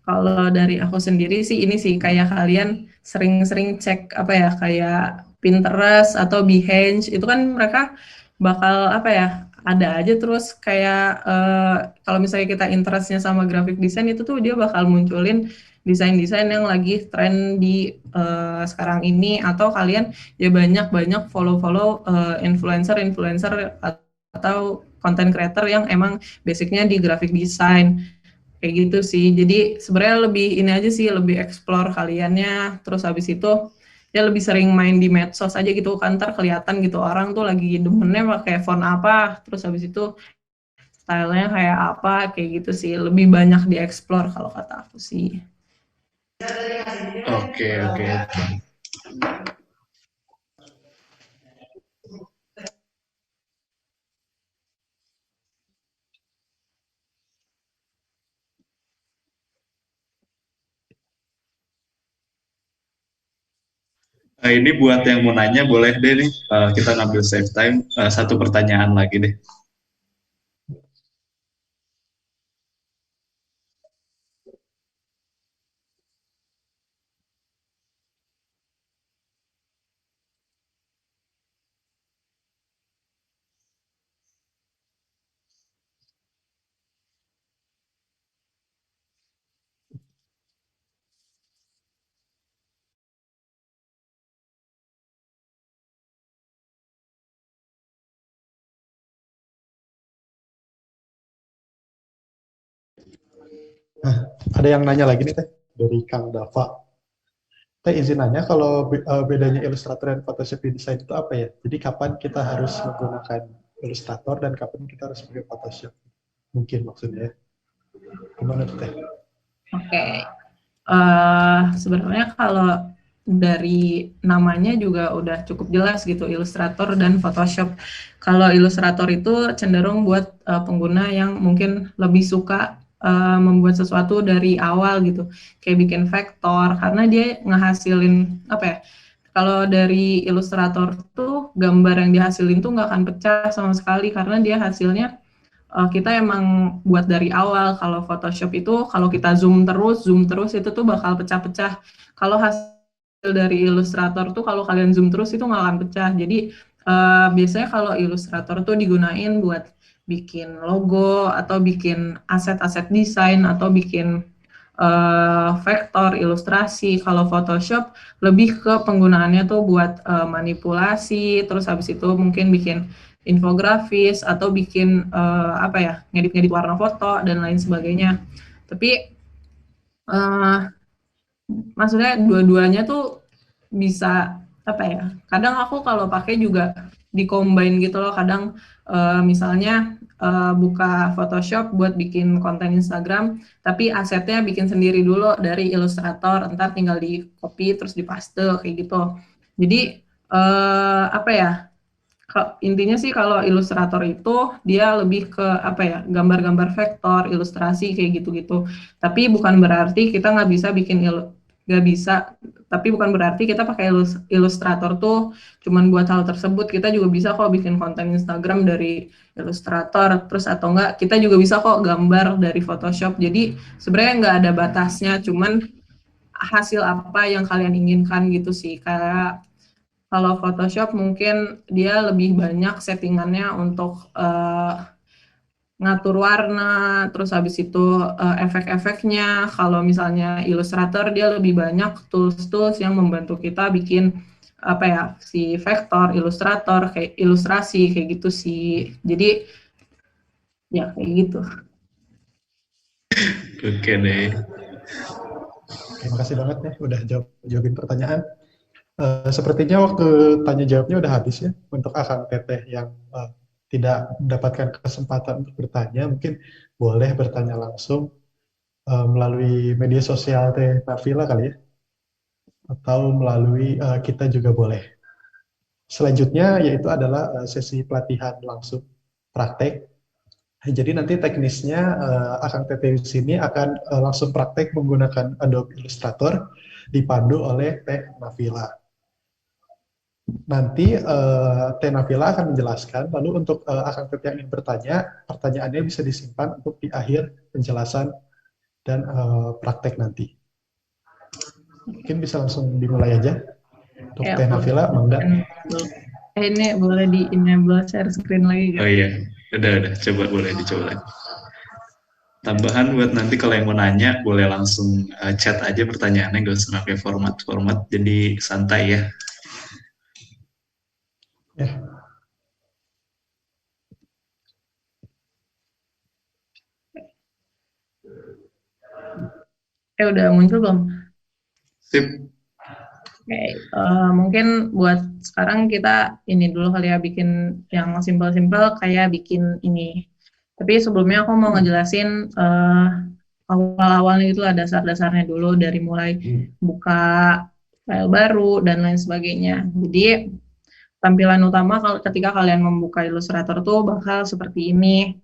Kalau dari aku sendiri sih ini sih kayak kalian sering-sering cek apa ya kayak Pinterest atau Behance itu kan mereka bakal apa ya ada aja terus kayak kalau misalnya kita interestnya sama graphic design itu tuh dia bakal munculin desain-desain yang lagi tren di sekarang ini atau kalian ya banyak-banyak follow-follow influencer-influencer atau content creator yang emang basicnya di graphic design kayak gitu sih. Jadi sebenarnya lebih ini aja sih, lebih explore kaliannya. Terus habis itu ya lebih sering main di medsos aja gitu kan, ntar kelihatan gitu orang tuh lagi demennya pakai font apa, terus habis itu stylenya kayak apa, kayak gitu sih. Lebih banyak di explore kalau kata aku sih. Oke, oke. Ini buat yang mau nanya boleh deh nih, kita ngambil save time, satu pertanyaan lagi deh. Nah, ada yang nanya lagi nih Teh, dari Kang Dava. Teh izin nanya kalau bedanya Illustrator dan Photoshop di desain itu apa ya? Jadi kapan kita harus menggunakan Illustrator dan kapan kita harus pakai Photoshop? Mungkin maksudnya. Gimana tuh Teh? Oke. Sebenarnya kalau dari namanya juga udah cukup jelas gitu, Illustrator dan Photoshop. Kalau Illustrator itu cenderung buat pengguna yang mungkin lebih suka membuat sesuatu dari awal gitu, kayak bikin vektor, karena dia ngehasilin apa ya? Kalau dari Illustrator tuh gambar yang dihasilin tuh nggak akan pecah sama sekali karena dia hasilnya kita emang buat dari awal. Kalau Photoshop itu kalau kita zoom terus itu tuh bakal pecah-pecah. Kalau hasil dari Illustrator tuh kalau kalian zoom terus itu nggak akan pecah. Jadi biasanya kalau Illustrator tuh digunain buat bikin logo atau bikin aset-aset desain atau bikin vektor, ilustrasi. Kalau Photoshop lebih ke penggunaannya tuh buat manipulasi, terus habis itu mungkin bikin infografis atau bikin apa ya ngedit-ngedit warna foto dan lain sebagainya. Tapi maksudnya dua-duanya tuh bisa apa ya? Kadang aku kalau pakai juga di-combine gitu loh. Kadang misalnya buka Photoshop buat bikin konten Instagram, tapi asetnya bikin sendiri dulu dari Illustrator, ntar tinggal di copy terus dipaste kayak gitu. Jadi apa ya? Intinya sih kalau ilustrator itu dia lebih ke apa ya gambar-gambar vektor, ilustrasi kayak gitu-gitu. Tapi bukan berarti kita nggak bisa bikin nggak bisa. Tapi bukan berarti kita pakai ilustrator tuh cuman buat hal tersebut. Kita juga bisa kok bikin konten Instagram dari ilustrator. Terus atau enggak kita juga bisa kok gambar dari Photoshop. Jadi sebenarnya nggak ada batasnya. Cuman hasil apa yang kalian inginkan gitu sih. Kayak kalau Photoshop mungkin dia lebih banyak settingannya untuk ngatur warna, terus habis itu efek-efeknya. Kalau misalnya Illustrator dia lebih banyak tools-tools yang membantu kita bikin apa ya si vektor, ilustrator, kayak ilustrasi kayak gitu sih. Jadi ya kayak gitu. Oke deh. Terima kasih banget ya udah jawabin pertanyaan. Sepertinya waktu tanya jawabnya udah habis ya untuk Akang Teteh yang tidak mendapatkan kesempatan untuk bertanya, mungkin boleh bertanya langsung melalui media sosial Teh Nafila kali ya. atau melalui kita juga boleh. Selanjutnya yaitu adalah sesi pelatihan langsung praktek. Jadi nanti teknisnya Akang Teteh di sini akan langsung praktek menggunakan Adobe Illustrator dipandu oleh Teh Nafila. Nanti Teh Nafila akan menjelaskan, lalu untuk Akang Teteh yang ingin bertanya, pertanyaannya bisa disimpan untuk di akhir penjelasan dan praktek nanti. Mungkin bisa langsung dimulai aja. Untuk Teh Nafila, mangga. Ini boleh di enable share screen lagi Oh gak? iya, udah, coba boleh dicoba lagi. Tambahan buat nanti kalau yang mau nanya, boleh langsung chat aja pertanyaannya, gak usah pakai format-format, jadi santai ya. Ya. Udah muncul belum? Sip. Oke, mungkin buat sekarang kita ini dulu kali ya, bikin yang simpel-simpel kayak bikin ini. Tapi sebelumnya aku mau ngejelasin awal-awalnya itu lah, dasar-dasarnya dulu, dari mulai buka file baru dan lain sebagainya. Jadi tampilan utama kalau ketika kalian membuka Illustrator tuh bakal seperti ini.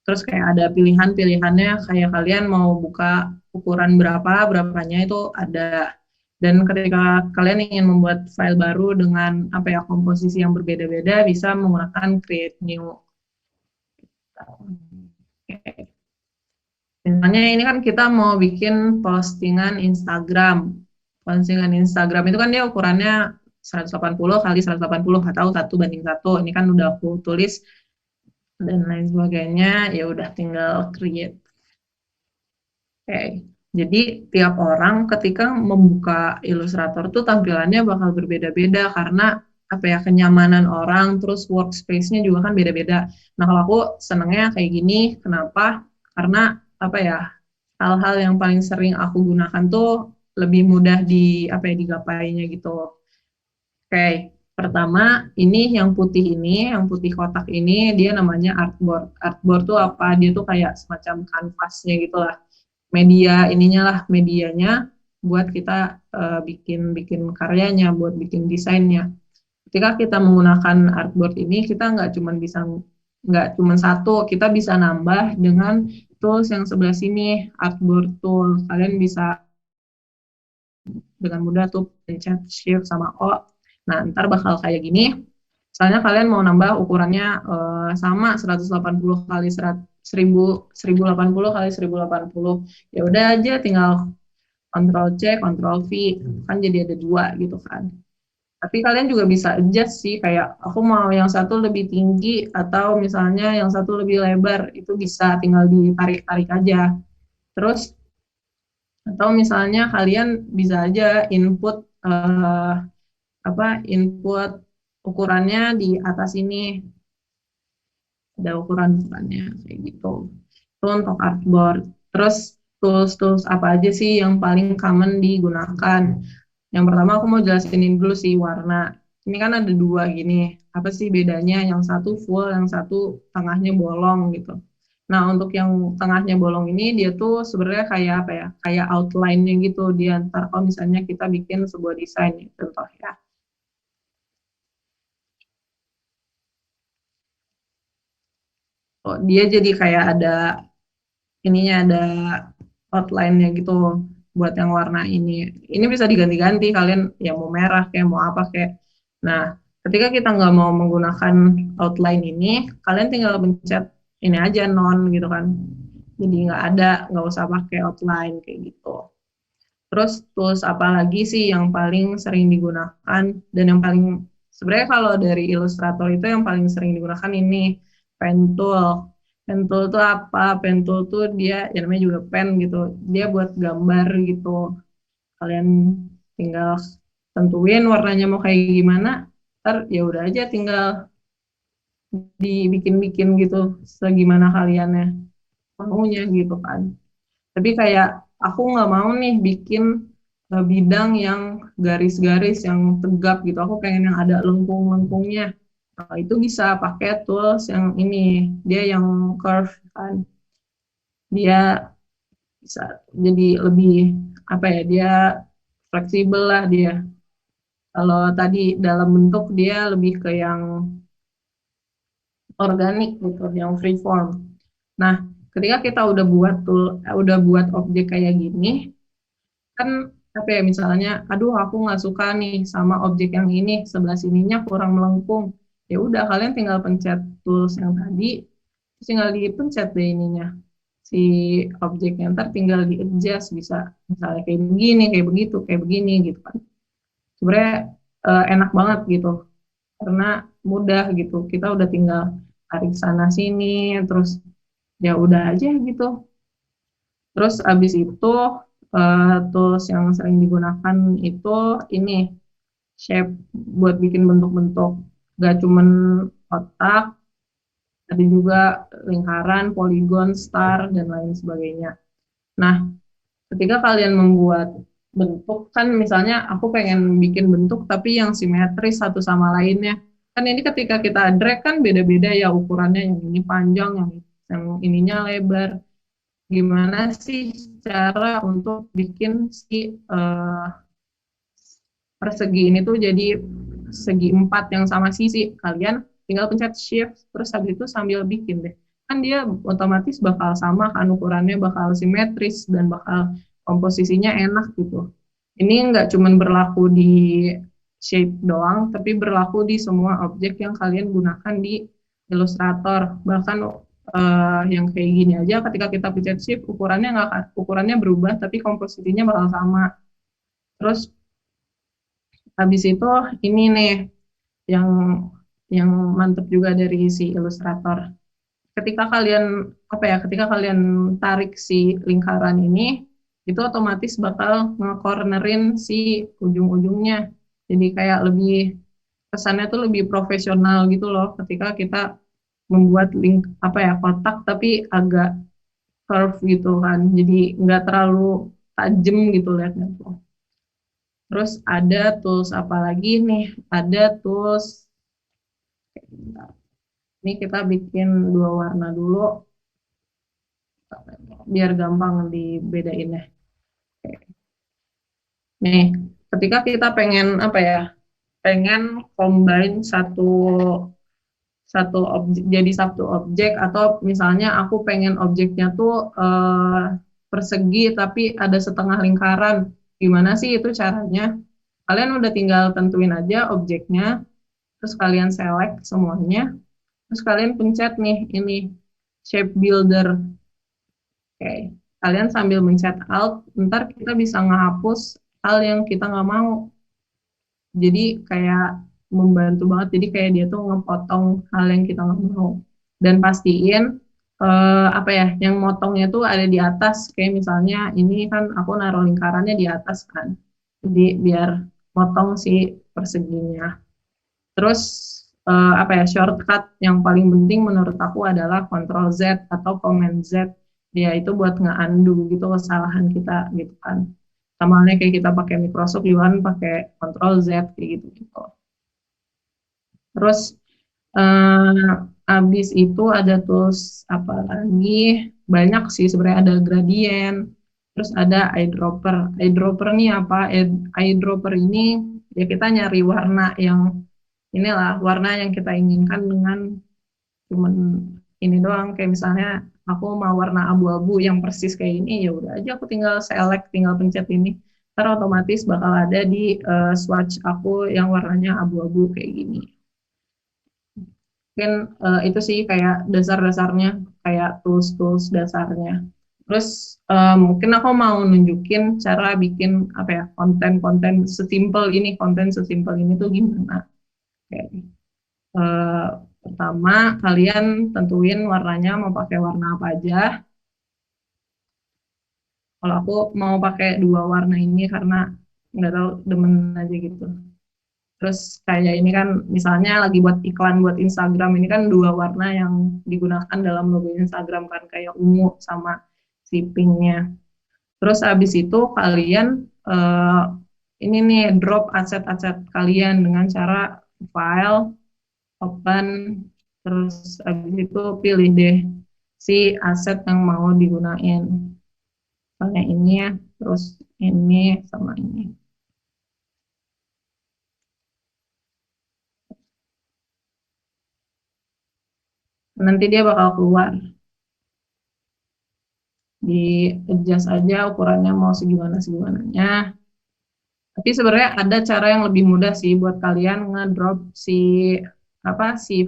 Terus kayak ada pilihan-pilihannya, kayak kalian mau buka ukuran berapanya itu ada. Dan ketika kalian ingin membuat file baru dengan apa ya, komposisi yang berbeda-beda, bisa menggunakan create new. Misalnya ini kan kita mau bikin postingan Instagram. Postingan Instagram itu kan dia ukurannya 180 kali 180 atau 1:1. Ini kan udah aku tulis dan lain sebagainya, ya udah tinggal create. Oke. Jadi tiap orang ketika membuka Illustrator tuh tampilannya bakal berbeda-beda karena apa ya, kenyamanan orang, terus workspace-nya juga kan beda-beda. Nah, kalau aku senengnya kayak gini, kenapa? Karena apa ya, hal-hal yang paling sering aku gunakan tuh lebih mudah digapainya gitu. Oke, pertama ini yang putih kotak ini dia namanya artboard. Artboard tuh apa? Dia tuh kayak semacam kanvasnya gitu lah. Medianya buat kita bikin karyanya, buat bikin desainnya. Ketika kita menggunakan artboard ini, kita nggak cuma satu, kita bisa nambah dengan tools yang sebelah sini, artboard tool. Kalian bisa dengan mudah tuh pencet shift sama O. Nah, ntar bakal kayak gini. Misalnya kalian mau nambah ukurannya sama 180 kali 1080 kali 1080. Ya udah aja tinggal Ctrl C, Ctrl V, kan jadi ada dua gitu kan. Tapi kalian juga bisa adjust sih, kayak aku mau yang satu lebih tinggi atau misalnya yang satu lebih lebar, itu bisa tinggal ditarik-tarik aja. Terus atau misalnya kalian bisa aja input input ukurannya di atas ini, ada ukurannya kayak gitu. Itu untuk artboard. Terus tools apa aja sih yang paling common digunakan? Yang pertama aku mau jelasin dulu sih warna. Ini kan ada dua gini. Apa sih bedanya? Yang satu full, yang satu tengahnya bolong gitu. Nah, untuk yang tengahnya bolong ini dia tuh sebenarnya kayak apa ya? Kayak outline-nya gitu. Dia ntar kalau misalnya kita bikin sebuah desain, contoh ya. Dia jadi kayak ada ada outline-nya gitu buat yang warna ini. Ini bisa diganti-ganti, kalian ya mau merah kayak mau apa kayak. Nah, ketika kita nggak mau menggunakan outline ini, kalian tinggal pencet ini aja non gitu kan. Jadi nggak usah pakai outline kayak gitu. Terus tools apa lagi sih yang paling sering digunakan dan yang paling sebenarnya kalau dari Illustrator itu yang paling sering digunakan ini pen tool. Pen tool itu apa? Pen tool tuh dia ya namanya juga pen gitu. Dia buat gambar gitu. Kalian tinggal tentuin warnanya mau kayak gimana. Ntar ya udah aja tinggal dibikin-bikin gitu segimana kaliannya maunya gitu kan. Tapi kayak aku nggak mau nih bikin bidang yang garis-garis yang tegap gitu. Aku pengen yang ada lengkung-lengkungnya. Nah, itu bisa pakai tools yang ini. Dia yang curve kan. Dia bisa jadi lebih apa ya? Dia fleksibel lah dia. Kalau tadi dalam bentuk dia lebih ke yang organik gitu, yang free form. Nah, ketika kita udah buat objek kayak gini, kan apa ya misalnya, aduh aku nggak suka nih sama objek yang ini, sebelah sininya kurang melengkung. Ya udah kalian tinggal pencet tools yang tadi, terus tinggal dipencet deh ininya si objeknya, ntar tinggal di adjust bisa misalnya kayak begini, kayak begitu, kayak begini gitu kan. Sebenarnya enak banget gitu karena mudah gitu. Kita udah tinggal tarik sana sini, terus ya udah aja gitu. Terus abis itu tools yang sering digunakan itu ini shape buat bikin bentuk-bentuk. Gak cuman kotak, ada juga lingkaran, poligon, star, dan lain sebagainya. Nah, ketika kalian membuat bentuk, kan misalnya aku pengen bikin bentuk tapi yang simetris satu sama lainnya. Kan ini ketika kita drag kan beda-beda ya ukurannya, yang ini panjang, yang ininya lebar. Gimana sih cara untuk bikin si persegi ini tuh jadi segi empat yang sama sisi? Kalian tinggal pencet shift, terus habis itu sambil bikin deh. Kan dia otomatis bakal sama kan ukurannya, bakal simetris, dan bakal komposisinya enak gitu. Ini nggak cuma berlaku di shape doang, tapi berlaku di semua objek yang kalian gunakan di Illustrator. Bahkan yang kayak gini aja, ketika kita pencet shift, ukurannya berubah, tapi komposisinya bakal sama. Terus habis itu ini nih yang yang mantep juga dari si Illustrator. Ketika kalian tarik si lingkaran ini, itu otomatis bakal nge-cornerin si ujung-ujungnya. Jadi kayak lebih kesannya tuh lebih profesional gitu loh ketika kita membuat kotak tapi agak curve gitu kan. Jadi nggak terlalu tajam gitu lihatnya tuh. Terus ada tools apa lagi nih? Ada tools, ini kita bikin dua warna dulu biar gampang dibedain ya. Nih, ketika kita pengen combine satu objek jadi satu objek, atau misalnya aku pengen objeknya tuh persegi tapi ada setengah lingkaran. Gimana sih itu caranya? Kalian udah tinggal tentuin aja objeknya, terus kalian select semuanya, terus kalian pencet nih ini shape builder. Oke, kalian sambil mencet alt, ntar kita bisa ngehapus hal yang kita nggak mau. Jadi kayak membantu banget, jadi kayak dia tuh ngepotong hal yang kita nggak mau. Dan pastiin yang motongnya tuh ada di atas, kayak misalnya ini kan aku naruh lingkarannya di atas kan, jadi biar motong si perseginya. Terus shortcut yang paling penting menurut aku adalah Ctrl Z atau Command Z, ya itu buat nge-undo gitu kesalahan kita gitu kan. Sama halnya kayak kita pakai Microsoft juga kan pakai Ctrl Z kayak gitu gitu. Terus abis itu ada tools apa lagi, banyak sih sebenarnya, ada gradient, terus ada eyedropper. Eyedropper ini apa? Eyedropper ini ya kita nyari warna yang inilah, warna yang kita inginkan dengan cuman ini doang. Kayak misalnya aku mau warna abu-abu yang persis kayak ini, ya udah aja aku tinggal select, tinggal pencet ini, ntar otomatis bakal ada di swatch aku yang warnanya abu-abu kayak gini. Mungkin itu sih kayak dasar-dasarnya, kayak tools-tools dasarnya. Terus mungkin aku mau nunjukin cara bikin konten-konten sesimpel ini tuh gimana. Oke. Pertama, kalian tentuin warnanya mau pakai warna apa aja. Kalau aku mau pakai dua warna ini karena nggak tahu, demen aja gitu. Terus kayak ini kan misalnya lagi buat iklan buat Instagram, ini kan dua warna yang digunakan dalam logo Instagram kan, kayak ungu sama si pinknya. Terus habis itu kalian ini nih drop aset-aset kalian dengan cara file, open, terus habis itu pilih deh si aset yang mau digunain. Misalnya ini ya, terus ini sama ini. Nanti dia bakal keluar. Di adjust aja ukurannya mau segimana-segimananya. Tapi sebenarnya ada cara yang lebih mudah sih buat kalian ngedrop si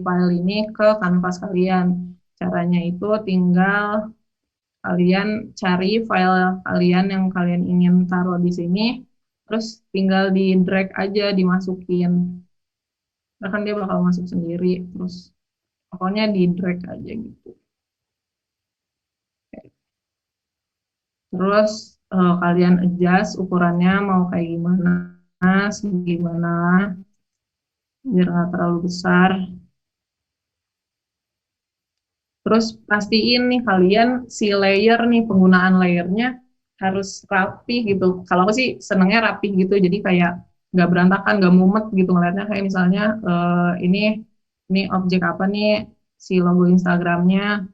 file ini ke kanvas kalian. Caranya itu tinggal kalian cari file kalian yang kalian ingin taruh di sini, terus tinggal di drag aja, dimasukin. Nah, kan dia bakal masuk sendiri, terus pokoknya di drag aja gitu. Terus kalian adjust ukurannya mau kayak gimana, biar nggak terlalu besar. Terus pastiin nih kalian si layer nih, penggunaan layernya harus rapi gitu. Kalau aku sih senengnya rapi gitu, jadi kayak nggak berantakan, nggak mumet gitu ngeliatnya. Kayak misalnya ini objek apa nih, si logo Instagramnya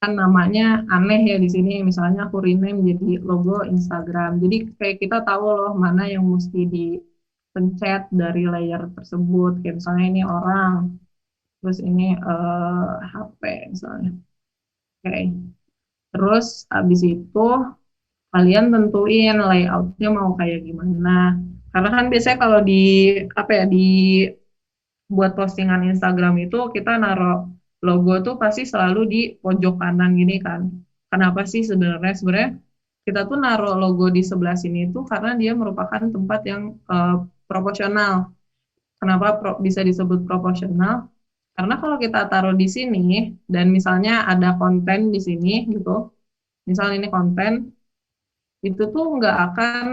kan namanya aneh ya di sini. Misalnya aku rename jadi logo Instagram. Jadi kayak kita tahu loh mana yang mesti dipencet dari layer tersebut. Kayak misalnya ini orang, terus ini HP misalnya. Oke. Terus abis itu kalian tentuin layoutnya mau kayak gimana. Karena kan biasanya kalau di buat postingan Instagram itu kita naruh logo tuh pasti selalu di pojok kanan gini kan. Kenapa sih sebenarnya? Sebenarnya kita tuh naruh logo di sebelah sini itu karena dia merupakan tempat yang proporsional. Kenapa bisa disebut proporsional? Karena kalau kita taruh di sini dan misalnya ada konten di sini gitu, misalnya ini konten, itu tuh nggak akan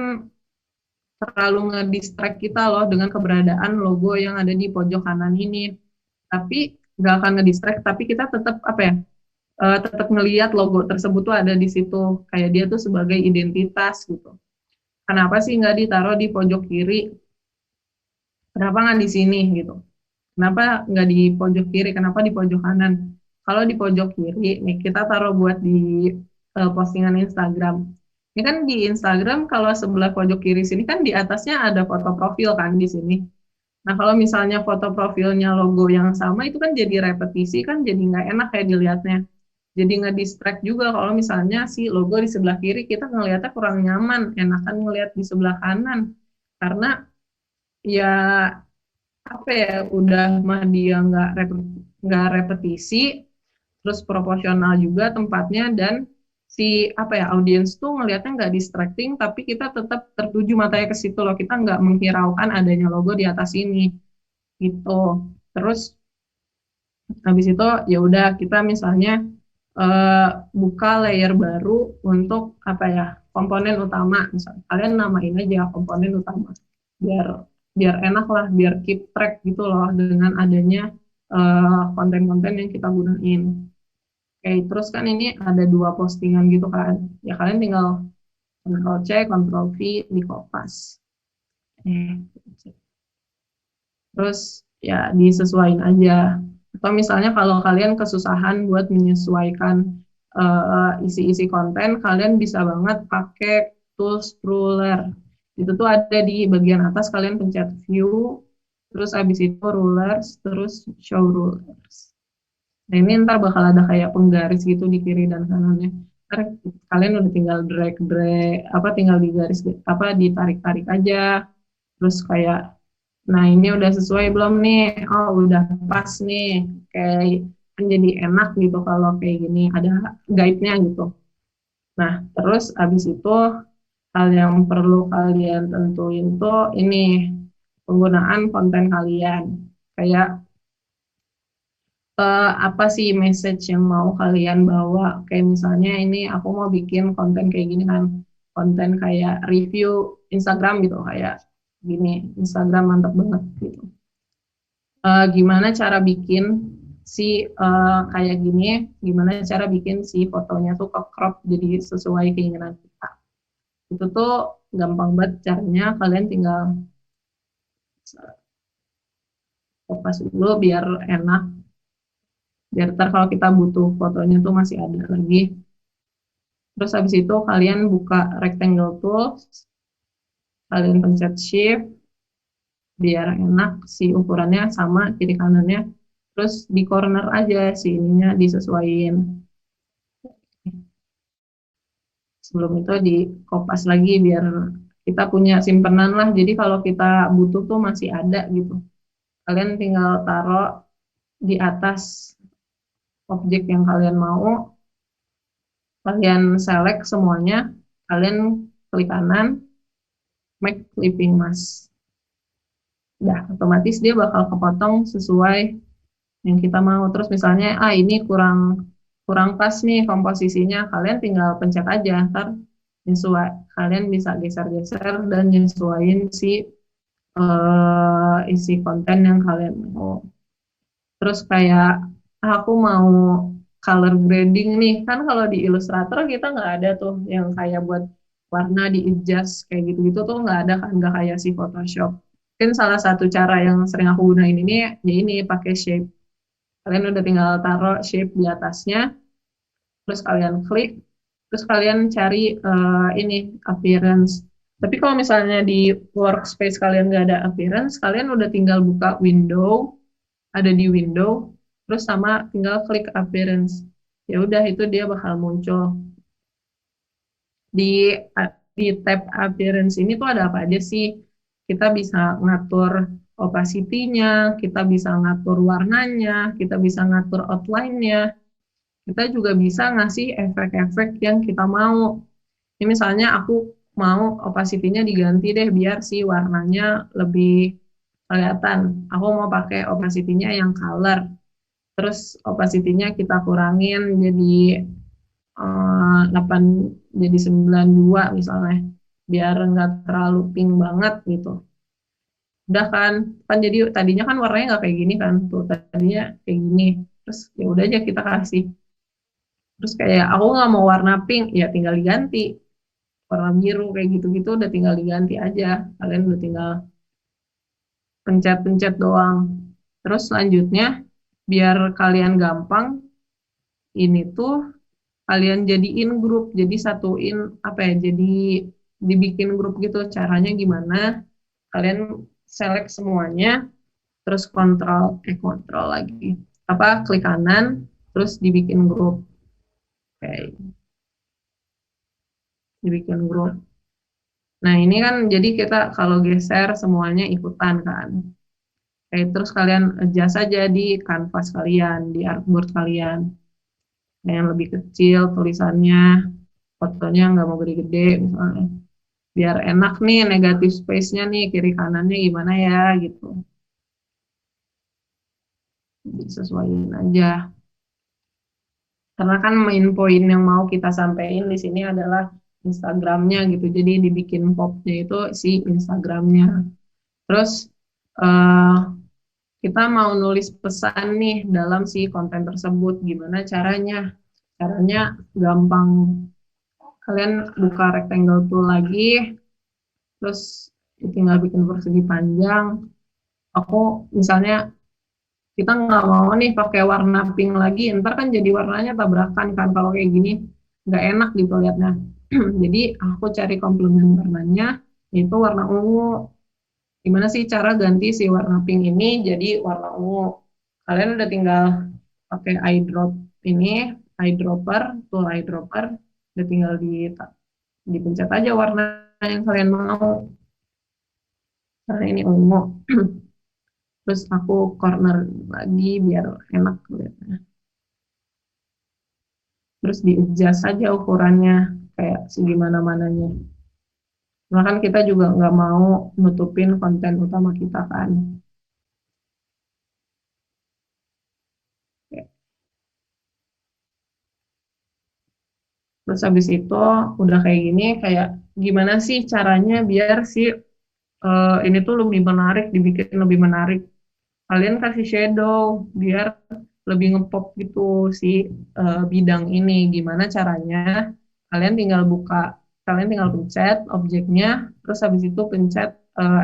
terlalu ngedistract kita loh dengan keberadaan logo yang ada di pojok kanan ini. Tapi nggak akan ngedistract, tapi kita tetap tetap ngelihat logo tersebut tuh ada di situ, kayak dia tuh sebagai identitas gitu. Kenapa sih nggak ditaruh di pojok kiri? Kenapa nggak di sini gitu? Kenapa nggak di pojok kiri? Kenapa di pojok kanan? Kalau di pojok kiri, nih kita taruh buat di postingan Instagram. Ini kan di Instagram kalau sebelah pojok kiri sini kan di atasnya ada foto profil kan di sini. Nah kalau misalnya foto profilnya logo yang sama itu kan jadi repetisi kan jadi nggak enak kayak dilihatnya. Jadi nge-distract juga kalau misalnya si logo di sebelah kiri kita ngelihatnya kurang nyaman, enakan ngelihat di sebelah kanan. Karena ya udah mah dia nggak repetisi, terus proporsional juga tempatnya dan si audiens tuh ngelihatnya nggak distracting tapi kita tetap tertuju matanya ke situ loh, kita nggak menghiraukan adanya logo di atas ini gitu. Terus habis itu ya udah kita misalnya eh, buka layer baru untuk komponen utama, misalnya kalian namain aja komponen utama biar biar enak lah, biar keep track gitu loh dengan adanya konten-konten yang kita gunain. Oke, terus kan ini ada dua postingan gitu kan. Ya kalian tinggal Ctrl C, Ctrl V di Kopas. Terus ya disesuaikan aja. Atau misalnya kalau kalian kesusahan buat menyesuaikan isi-isi konten, kalian bisa banget pakai tools ruler. Itu tuh ada di bagian atas, kalian pencet view, terus abis itu rulers, terus show rulers. Nah ini ntar bakal ada kayak penggaris gitu di kiri dan kanannya. Ntar kalian udah tinggal drag, tinggal di garis, ditarik-tarik aja. Terus kayak, nah ini udah sesuai belum nih? Oh udah pas nih. Kayak kan jadi enak gitu kalau kayak gini, ada guide-nya gitu. Nah terus abis itu hal yang perlu kalian tentuin tuh ini penggunaan konten kalian. Kayak apa sih message yang mau kalian bawa? Kayak misalnya ini aku mau bikin konten kayak gini kan, konten kayak review Instagram gitu, kayak gini, Instagram mantap banget gitu. Gimana cara bikin kayak gini, gimana cara bikin si fotonya tuh ke crop jadi sesuai keinginan kita. Itu tuh gampang banget caranya, kalian tinggal kopas dulu biar enak, biar ntar kalau kita butuh fotonya tuh masih ada lagi. Terus habis itu kalian buka rectangle tools, kalian pencet shift biar enak si ukurannya sama kiri kanannya. Terus terus di corner aja si ininya disesuaiin. Sebelum itu dikopas lagi biar kita punya simpenan lah. Jadi kalau kita butuh tuh masih ada gitu. Kalian tinggal taruh di atas objek yang kalian mau, kalian select semuanya, kalian klik kanan, make clipping mask. Udah, otomatis dia bakal kepotong sesuai yang kita mau. Terus misalnya, ini kurang pas nih komposisinya, kalian tinggal pencet aja, ntar kalian bisa geser-geser dan nyesuaiin si isi konten yang kalian mau. Terus kayak aku mau color grading nih, kan kalau di Illustrator kita nggak ada tuh yang kayak buat warna di adjust kayak gitu-gitu tuh nggak ada kan, nggak kayak si Photoshop. Mungkin salah satu cara yang sering aku gunain ini ya ini pakai shape. Kalian udah tinggal taruh shape di atasnya, terus kalian klik, terus kalian cari ini appearance. Tapi kalau misalnya di workspace kalian nggak ada appearance, kalian udah tinggal buka window, ada di window, terus sama tinggal klik appearance. Ya udah itu dia bakal muncul. Di tab appearance ini tuh ada apa aja sih? Kita bisa ngatur opacity-nya, kita bisa ngatur warnanya, kita bisa ngatur outline-nya. Kita juga bisa ngasih efek-efek yang kita mau. Ini misalnya aku mau opacity-nya diganti deh biar si warnanya lebih kelihatan. Aku mau pakai opacity-nya yang color. Terus opacity-nya kita kurangin jadi 8 jadi 92 misalnya. Biar nggak terlalu pink banget gitu. Udah kan jadi tadinya kan warnanya nggak kayak gini kan. Tuh tadinya kayak gini. Terus ya udah aja kita kasih. Terus kayak aku nggak mau warna pink, ya tinggal diganti. Warna biru kayak gitu-gitu udah tinggal diganti aja. Kalian udah tinggal pencet-pencet doang. Terus selanjutnya biar kalian gampang, ini tuh kalian jadiin grup, jadi satuin apa ya, jadi dibikin grup gitu. Caranya gimana? Kalian select semuanya, terus kontrol lagi. Klik kanan, terus dibikin grup. Oke, dibikin grup. Nah ini kan jadi kita kalau geser semuanya ikutan kan. Terus kalian adjust aja di kanvas kalian, di artboard kalian. Nah, yang lebih kecil tulisannya, fotonya nggak mau gede-gede misalnya. Biar enak nih negatif space-nya nih, kiri kanannya gimana ya gitu. Disesuaikan aja. Karena kan main point yang mau kita sampaikan di sini adalah Instagramnya gitu. Jadi dibikin popnya itu si Instagramnya. Terus kita mau nulis pesan nih dalam si konten tersebut. Gimana caranya? Caranya gampang. Kalian buka rectangle tool lagi, terus tinggal bikin persegi panjang. Aku misalnya kita nggak mau nih pakai warna pink lagi, ntar kan jadi warnanya tabrakan kan kalau kayak gini nggak enak gitu liatnya. Jadi aku cari komplement warnanya itu warna ungu. Gimana sih cara ganti si warna pink ini jadi warna ungu? Kalian udah tinggal pakai eyedropper, tool eyedropper, udah tinggal dipencet aja warna yang kalian mau. Karena ini ungu. Terus aku corner lagi biar enak lihatnya. Terus di-adjust aja ukurannya kayak segimana mananya. Karena kan kita juga nggak mau nutupin konten utama kita kan. Terus habis itu udah kayak gini, kayak gimana sih caranya biar si ini tuh lebih menarik, dibikin lebih menarik. Kalian kasih shadow biar lebih ngepop gitu si bidang ini. Gimana caranya? Kalian tinggal pencet objeknya, terus habis itu pencet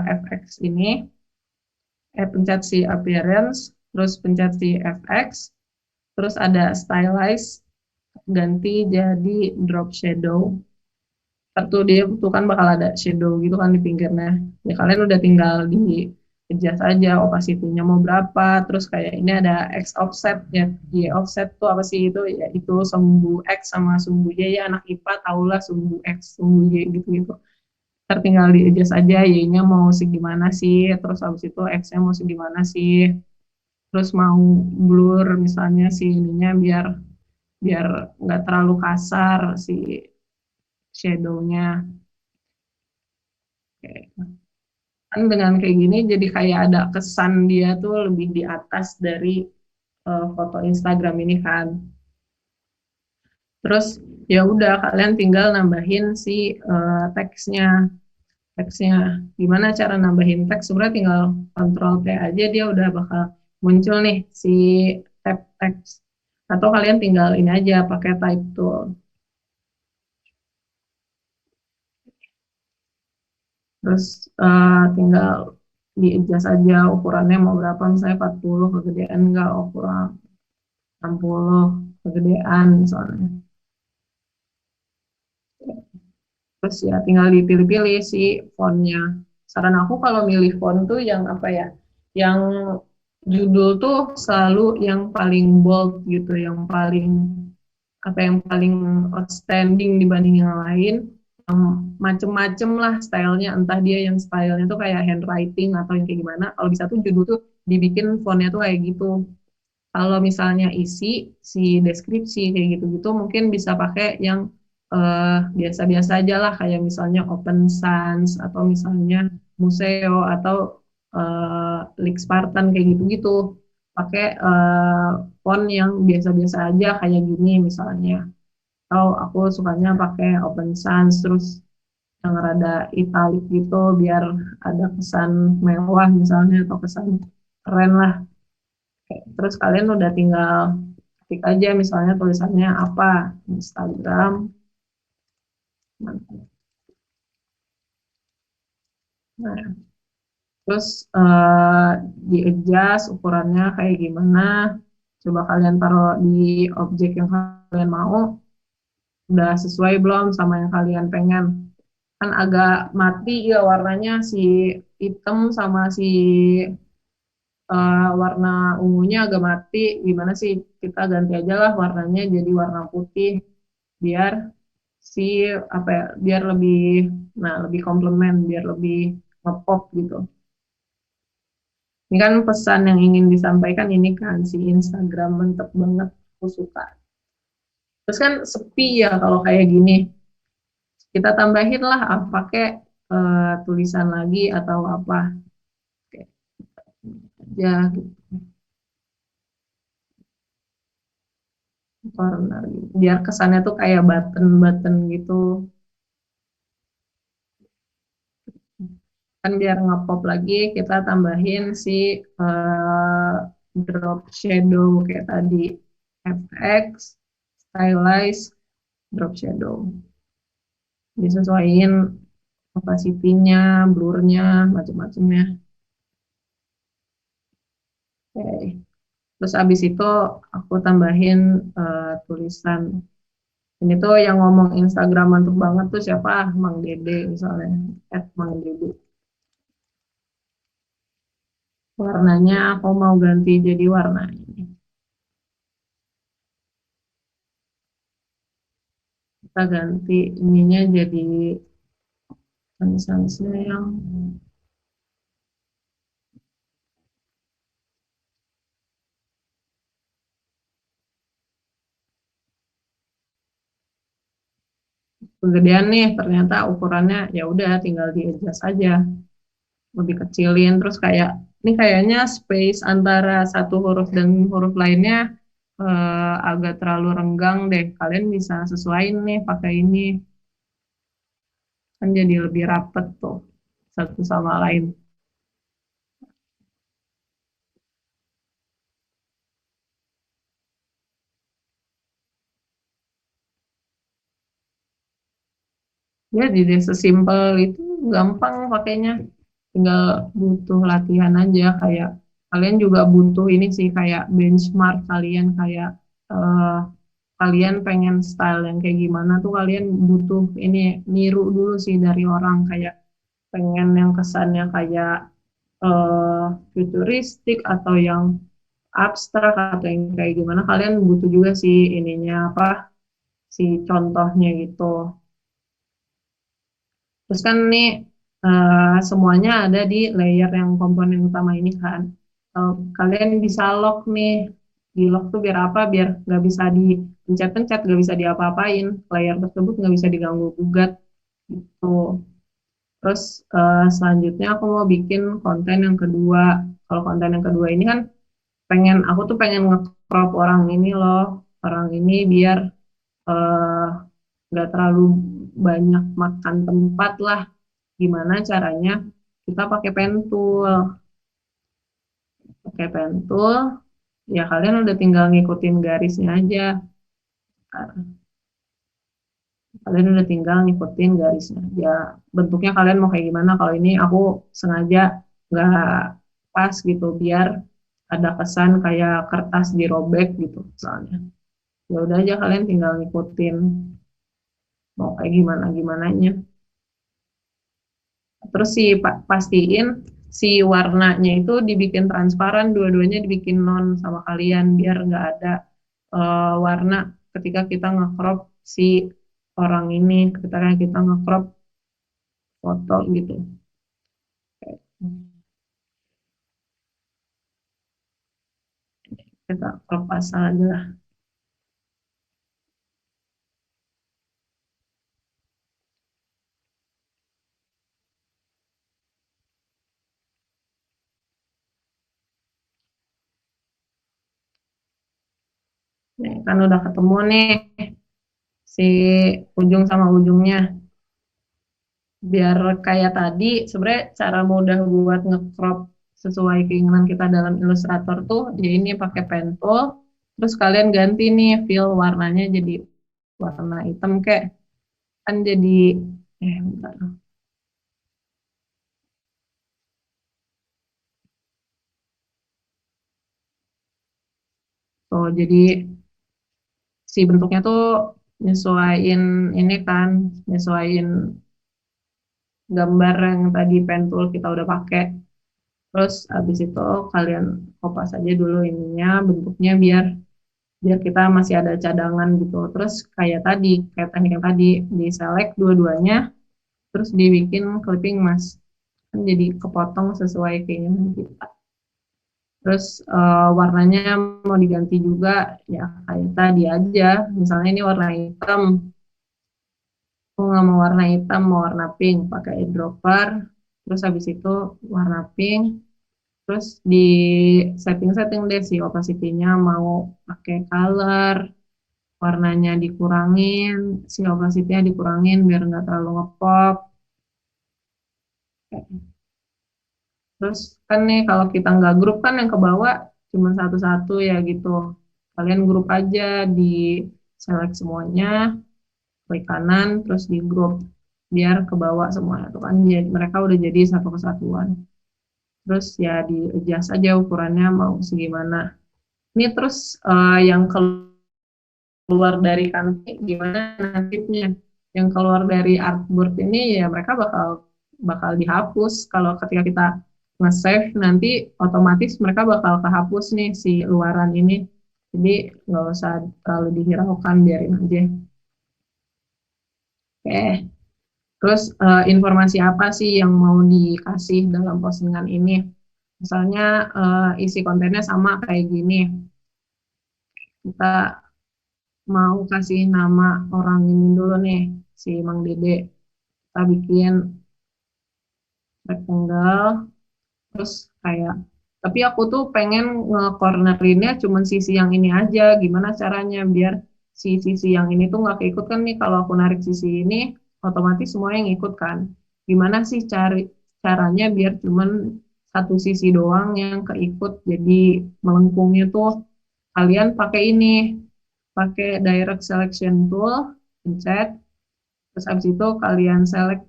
FX ini, pencet si appearance, terus pencet si FX, terus ada stylize, ganti jadi drop shadow. Dia tuh kan bakal ada shadow gitu kan di pinggirnya. Ya kalian udah tinggal adjust aja opacity-nya mau berapa, terus kayak ini ada X offset ya, Y offset tuh apa sih itu, ya itu sumbu X sama sumbu Y, ya anak IPA tahulah sumbu X, sumbu Y gitu-gitu. Tinggal di adjust aja, Y-nya mau segimana sih, terus habis itu X-nya mau segimana sih, terus mau blur misalnya si ininya biar biar nggak terlalu kasar si shadow-nya. Kan dengan kayak gini jadi kayak ada kesan dia tuh lebih di atas dari foto Instagram ini kan. Terus ya udah kalian tinggal nambahin si teksnya. Teksnya gimana cara nambahin teks? Sebenarnya tinggal Ctrl T aja dia udah bakal muncul nih si tab teks. Atau kalian tinggal ini aja pakai type tool. Terus tinggal di adjust aja ukurannya mau berapa, misalnya 40 kegedean enggak, ukuran 60 kegedean misalnya. Terus ya tinggal dipilih-pilih si fontnya. Saran aku kalau milih font tuh yang apa ya, yang judul tuh selalu yang paling bold gitu, yang paling apa, yang paling outstanding dibanding yang lain, yang macem-macem lah stylenya, entah dia yang stylenya tuh kayak handwriting atau yang kayak gimana. Kalau bisa tuh judul tuh dibikin fontnya tuh kayak gitu. Kalau misalnya isi si deskripsi kayak gitu-gitu mungkin bisa pakai yang biasa-biasa aja lah, kayak misalnya Open Sans atau misalnya Museo atau Leak Spartan kayak gitu-gitu. Pakai font yang biasa-biasa aja kayak gini misalnya. Atau aku sukanya pakai Open Sans terus yang rada italic gitu biar ada kesan mewah misalnya atau kesan keren lah. Terus kalian udah tinggal ketik aja misalnya tulisannya apa, Instagram. Nah, terus di adjust ukurannya kayak gimana. Coba kalian taruh di objek yang kalian mau, udah sesuai belum sama yang kalian pengen. Kan agak mati ya warnanya, si hitam sama si warna ungunya agak mati. Gimana sih, kita ganti aja lah warnanya jadi warna putih biar si apa ya, biar lebih, nah lebih komplement, biar lebih ngepop gitu. Ini kan pesan yang ingin disampaikan ini kan si Instagram mantep banget, aku suka. Terus kan sepi ya kalau kayak gini, kita tambahin lah pakai tulisan lagi atau apa, oke, ya gitu. Corner gitu. Biar kesannya tuh kayak button-button gitu. Kan biar ngepop lagi kita tambahin si drop shadow kayak tadi, FX, stylize, drop shadow. Disesuaikan opacity-nya, blur-nya, macam-macamnya. Oke. Terus abis itu aku tambahin tulisan. Ini tuh yang ngomong Instagram mantep banget tuh siapa? Mang Dede misalnya, @Mang Dede. Warnanya aku mau ganti jadi warna ini. Kita ganti ininya jadi sans-sansnya yang kegedean nih, ternyata ukurannya ya udah tinggal di adjust aja, lebih kecilin. Terus kayak ini kayaknya space antara satu huruf dan huruf lainnya agak terlalu renggang deh, kalian bisa sesuaiin nih pakai ini, kan jadi lebih rapet tuh satu sama lain. Ya jadi sesimpel itu, gampang pakainya, tinggal butuh latihan aja. Kayak kalian juga butuh ini sih, kayak benchmark kalian, kayak eh, kalian pengen style yang kayak gimana tuh kalian butuh ini, niru dulu sih dari orang, kayak pengen yang kesannya kayak futuristik atau yang abstrak atau yang kayak gimana, kalian butuh juga sih ininya apa, si contohnya gitu. Terus kan nih semuanya ada di layer yang komponen utama ini kan. Kalian bisa lock nih, di lock tuh biar apa? Biar nggak bisa dipencet-pencet, nggak bisa diapa-apain. Layer tersebut nggak bisa diganggu gugat gitu. Terus selanjutnya aku mau bikin konten yang kedua. Kalau konten yang kedua ini kan aku tuh pengen nge-crop orang ini loh, orang ini biar eh, nggak terlalu banyak makan tempat lah. Gimana caranya? Kita pakai pen tool, ya kalian udah tinggal ngikutin garisnya aja. Kalian udah tinggal ngikutin garisnya aja. Bentuknya kalian mau kayak gimana? Kalau ini aku sengaja nggak pas gitu, biar ada kesan kayak kertas dirobek gitu misalnya. Ya udah aja kalian tinggal ngikutin mau kayak gimana gimananya. Terus pastiin si warnanya itu dibikin transparan, dua-duanya dibikin non sama kalian biar nggak ada warna ketika kita nge-crop si orang ini, ketika kita nge-crop foto gitu. Kita crop asal aja lah. Nih, kan udah ketemu nih si ujung sama ujungnya. Biar kayak tadi, sebenarnya cara mudah buat nge-crop sesuai keinginan kita dalam Illustrator tuh, ya ini pakai pen tool, terus kalian ganti nih fill warnanya jadi warna hitam kayak, kan jadi, bentar. Tuh, jadi si bentuknya tuh nyesuaiin ini kan, nyesuaiin gambar yang tadi pen tool kita udah pakai. Terus habis itu kalian kopas aja dulu ininya, bentuknya biar biar kita masih ada cadangan gitu. Terus kayak teknik yang tadi, di select dua-duanya, terus dibikin clipping mask. Kan jadi kepotong sesuai keinginan kita. Terus warnanya mau diganti juga, ya kayak tadi aja. Misalnya ini warna hitam, aku nggak mau warna hitam, mau warna pink, pakai eyedropper. Terus habis itu warna pink, terus di setting-setting deh si opacity-nya mau pakai color, warnanya dikurangin, si opacity-nya dikurangin biar nggak terlalu ngepop. Terus kan nih kalau kita nggak grup kan yang ke bawah cuma satu-satu ya gitu. Kalian grup aja, di select semuanya, klik kanan, terus di grup biar ke bawah semuanya tuh kan mereka udah jadi satu kesatuan. Terus ya di adjust aja ukurannya mau segimana. Ini terus yang keluar dari kanvas gimana nasibnya? Yang keluar dari artboard ini ya mereka bakal bakal dihapus kalau ketika kita nge-save nanti otomatis mereka bakal kehapus nih si luaran ini. Jadi nggak usah terlalu dihiraukan, biarin aja. Oke. Terus informasi apa sih yang mau dikasih dalam postingan ini? Misalnya isi kontennya sama kayak gini. Kita mau kasih nama orang ini dulu nih, si Mang Dede. Kita bikin rectangle, terus kayak, tapi aku tuh pengen nge-cornerinnya cuman sisi yang ini aja. Gimana caranya biar si sisi yang ini tuh nggak keikut kan nih, kalau aku narik sisi ini, otomatis semua yang ikut kan. Gimana sih caranya biar cuman satu sisi doang yang keikut, jadi melengkungnya tuh kalian pakai ini, pakai direct selection tool, pencet, terus habis itu kalian select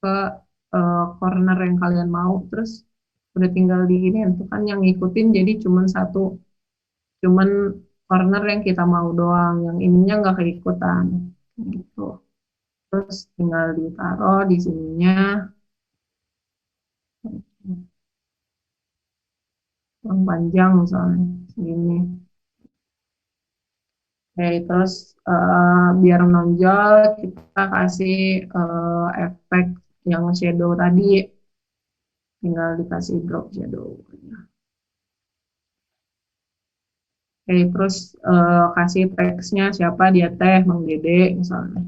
ke corner yang kalian mau, terus udah tinggal di ini itu kan yang ngikutin jadi cuman corner yang kita mau doang, yang ininya nggak keikutan gitu. Terus tinggal ditaruh di sininya. yang panjang misalnya segini. Oke, terus biar menonjol kita kasih efek yang shadow tadi, tinggal dikasih drop shadow. Oke, terus kasih teksnya siapa dia teh Bang Dede misalnya.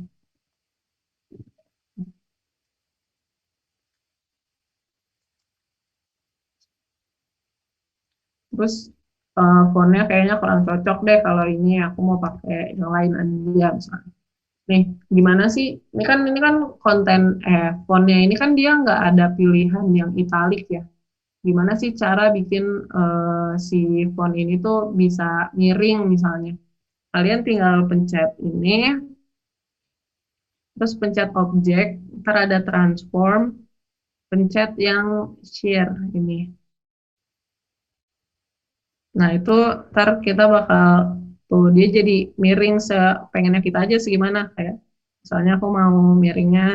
Terus fontnya kayaknya kurang cocok deh kalau ini aku mau pakai yang lain aja misalnya. Nih, gimana sih? Ini kan konten fontnya ini kan dia nggak ada pilihan yang italik ya. Gimana sih cara bikin si font ini tuh bisa miring misalnya? Kalian tinggal pencet ini, terus pencet objek, ntar ada transform, pencet yang share ini. Nah, itu ntar kita bakal tuh dia jadi miring sepengennya kita aja segimana kayak misalnya aku mau miringnya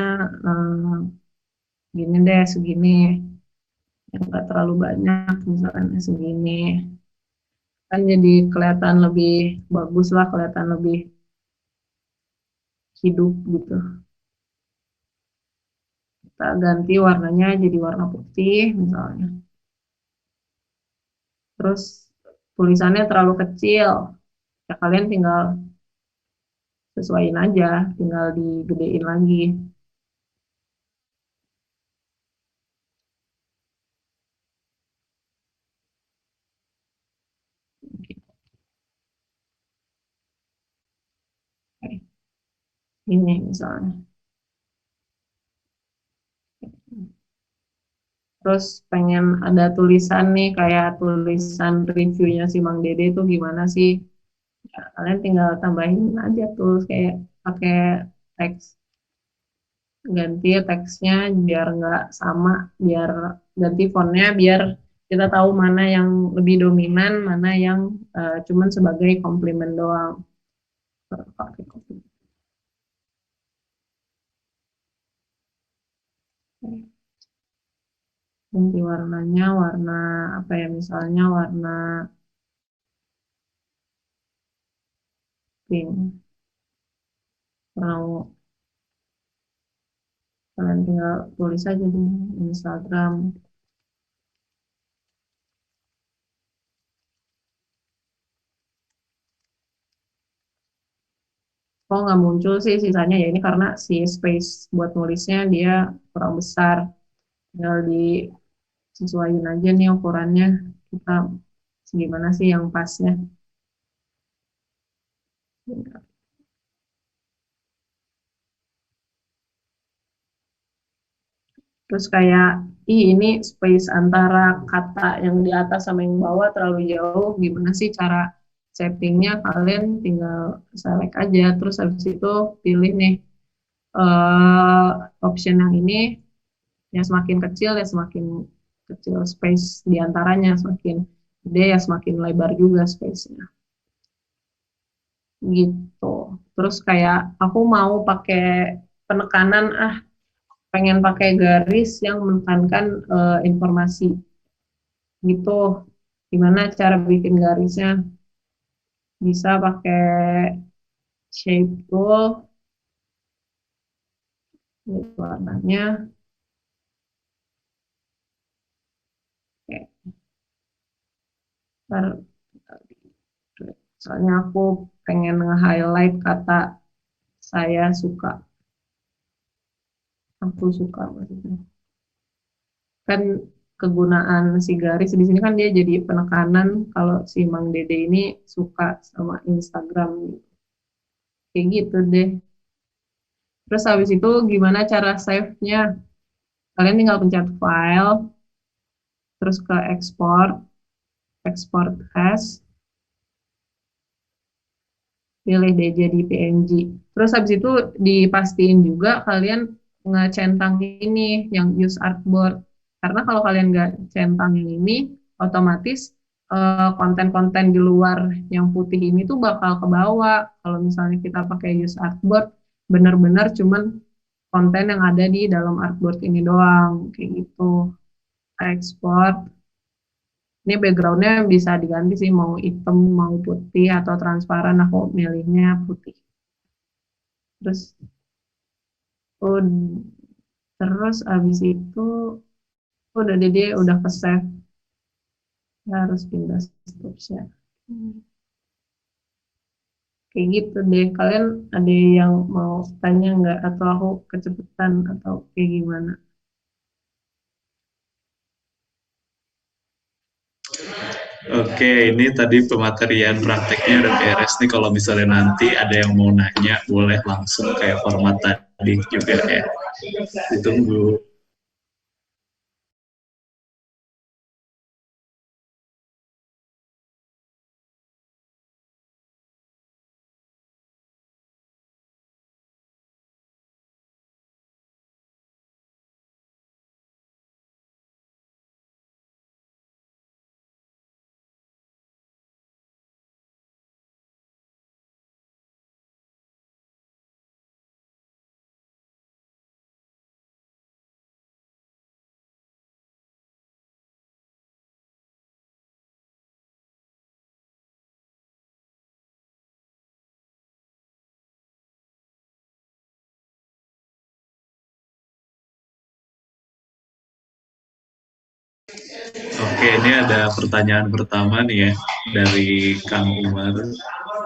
gini deh segini yang enggak terlalu banyak misalnya segini kan jadi kelihatan lebih bagus lah, kelihatan lebih hidup gitu. Kita ganti warnanya jadi warna putih misalnya. Terus tulisannya terlalu kecil, ya kalian tinggal sesuaiin aja, tinggal digedein lagi. Oke. Ini misalnya. Terus pengen ada tulisan nih kayak tulisan reviewnya si Mang Dede itu gimana sih? Ya, kalian tinggal tambahin aja tuh kayak pakai teks, ganti teksnya biar nggak sama, biar ganti fontnya biar kita tahu mana yang lebih dominan, mana yang cuman sebagai komplement doang. Pakai komplement. Ganti warnanya warna apa ya, misalnya warna pink. Mau kalian tinggal tulis aja di Instagram. Kok nggak muncul sih sisanya ya ini karena si space buat nulisnya dia kurang besar. Tinggal disesuaikan aja nih ukurannya. Kita gimana sih yang pasnya. Terus kayak, ini space antara kata yang di atas sama yang bawah terlalu jauh. Gimana sih cara settingnya? Kalian tinggal select aja. Terus habis itu pilih nih option yang ini. Yang semakin kecil ya semakin kecil space di antaranya, semakin gede ya semakin lebar juga space-nya. Gitu. Terus kayak aku mau pakai penekanan, pengen pakai garis yang menekankan informasi. Gitu. Gimana cara bikin garisnya? Bisa pakai shape tool. Ini warnanya. Oke. Ntar, soalnya aku pengen nge-highlight kata saya suka. Aku suka maksudnya. Kan kegunaan si garis di sini kan dia jadi penekanan kalau si Mang Dede ini suka sama Instagram. Kayak gitu deh. Terus habis itu gimana cara save-nya? Kalian tinggal pencet file, terus ke export, export as, pilih deh jadi PNG. Terus habis itu dipastiin juga kalian ngecentang ini yang use artboard. Karena kalau kalian nggak centang yang ini, otomatis konten-konten di luar yang putih ini tuh bakal ke bawah. Kalau misalnya kita pakai use artboard, benar-benar cuman konten yang ada di dalam artboard ini doang, kayak gitu. Export, Ini backgroundnya bisa diganti sih, mau hitam, mau putih, atau transparan, aku milihnya putih. Terus, terus abis itu, udah dia udah ke save, harus pindah stepnya. Kayak gitu deh, kalian ada yang mau tanya nggak? Atau aku kecepatan, atau kayak gimana? Oke, ini tadi pematerian prakteknya udah beres nih. Kalau misalnya nanti ada yang mau nanya, boleh langsung kayak format tadi juga ya. Ditunggu. Oke, ini ada pertanyaan pertama nih ya dari Kang Umar,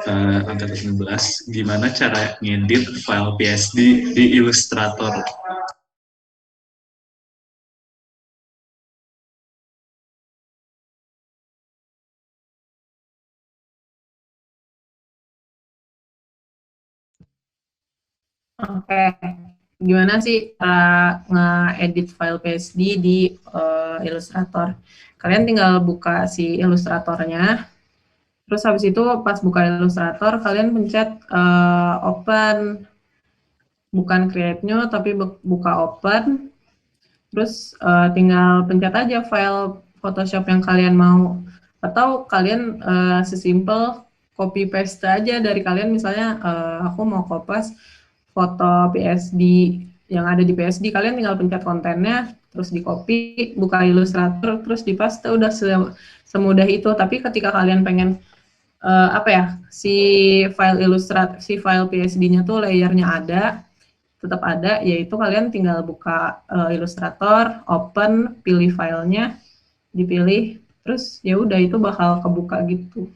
angkatan 19. Gimana cara ngedit file PSD di Illustrator? Oke, gimana sih nge-edit file PSD di Illustrator? Kalian tinggal buka si Illustratornya, terus habis itu pas buka Illustrator, kalian pencet open, bukan create new, tapi buka open, terus tinggal pencet aja file Photoshop yang kalian mau, atau kalian sesimpel copy paste aja dari kalian, misalnya aku mau copy foto PSD yang ada di PSD, kalian tinggal pencet kontennya, terus di copy, buka Illustrator, terus di paste, udah semudah itu. Tapi ketika kalian pengen apa ya, si file Illustrator, si file PSD-nya tuh layernya ada, tetap ada, yaitu kalian tinggal buka Illustrator, open, pilih filenya, dipilih, terus ya udah itu bakal kebuka gitu.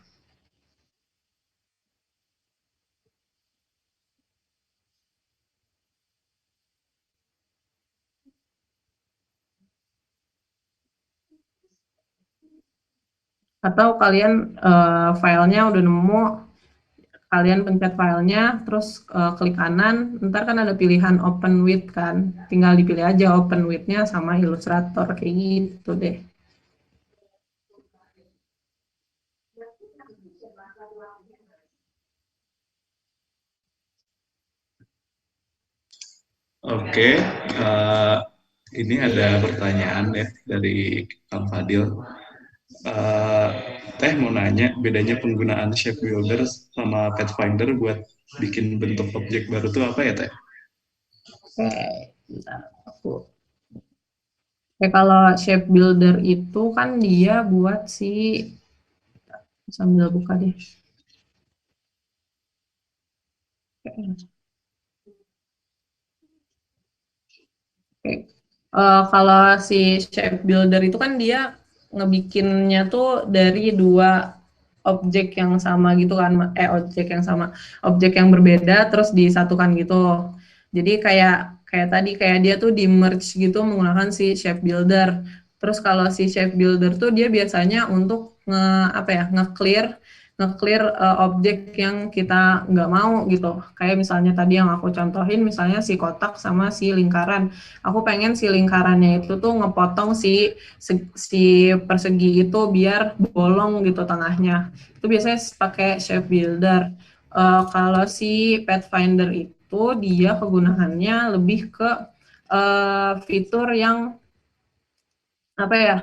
Atau kalian filenya udah nemu, kalian pencet filenya, terus klik kanan, ntar kan ada pilihan open with kan, tinggal dipilih aja open with-nya sama Illustrator, kayak gitu deh. Oke, ini ada pertanyaan ya dari Kang Fadil. Eh, Teh mau nanya bedanya penggunaan Shape Builder sama Pathfinder buat bikin bentuk objek baru tuh apa ya Teh? Oke, bentar aku. Oke, kalau shape builder itu kan dia buat si, sambil buka deh. Oke. Kalau si shape builder itu kan dia ngebikinnya tuh dari dua objek yang sama gitu kan, objek yang berbeda terus disatukan gitu. Jadi kayak kayak tadi kayak dia tuh di merge gitu menggunakan si shape builder. Terus kalau si shape builder tuh dia biasanya untuk nge-clear objek yang kita nggak mau gitu. Kayak misalnya tadi yang aku contohin, misalnya si kotak sama si lingkaran. Aku pengen si lingkarannya itu tuh ngepotong si persegi itu biar bolong gitu tengahnya. Itu biasanya pakai shape builder. Kalau si Pathfinder itu dia kegunaannya lebih ke fitur yang apa ya,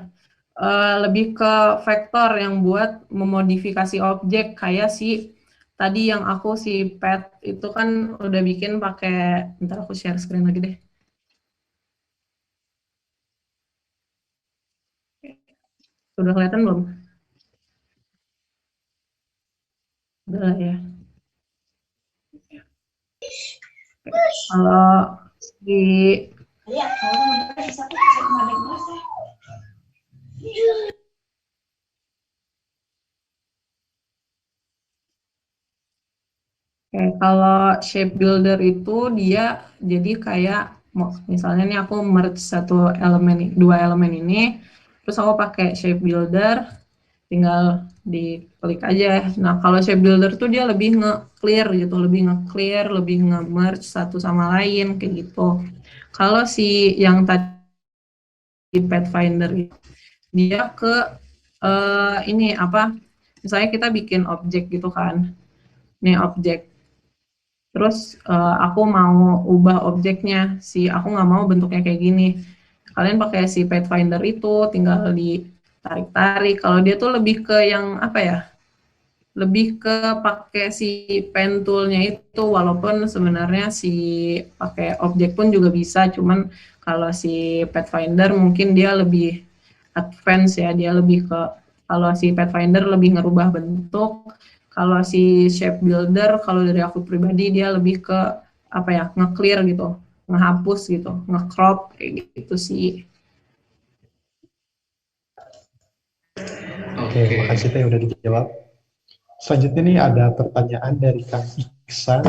lebih ke vektor yang buat memodifikasi objek, kayak si tadi yang aku si pet itu kan udah bikin pakai, ntar aku share screen lagi deh. Sudah kelihatan belum? Udah ya. Kalau di kalau shape builder itu dia jadi kayak misalnya nih aku merge dua elemen ini, terus aku pakai shape builder, tinggal diklik aja. Nah, kalau shape builder tuh dia lebih nge-clear gitu, lebih nge-merge satu sama lain kayak gitu. Kalau si yang tadi Pathfinder dia ke ini apa? Misalnya kita bikin objek gitu kan. Nih objek. Terus aku mau ubah objeknya, aku nggak mau bentuknya kayak gini. Kalian pakai si Pathfinder itu, tinggal ditarik-tarik. Kalau dia tuh lebih ke yang apa ya? Lebih ke pakai si pen tool-nya itu, walaupun sebenarnya si pakai objek pun juga bisa, cuman kalau si Pathfinder mungkin dia lebih advance ya, dia lebih ke, kalau si Pathfinder lebih ngerubah bentuk, kalau si shape builder kalau dari aku pribadi dia lebih ke apa ya, nge-clear gitu, ngehapus gitu, nge-crop kayak gitu sih. Oke, makasih Teh udah dijawab. Selanjutnya nih ada pertanyaan dari Kang Iksan.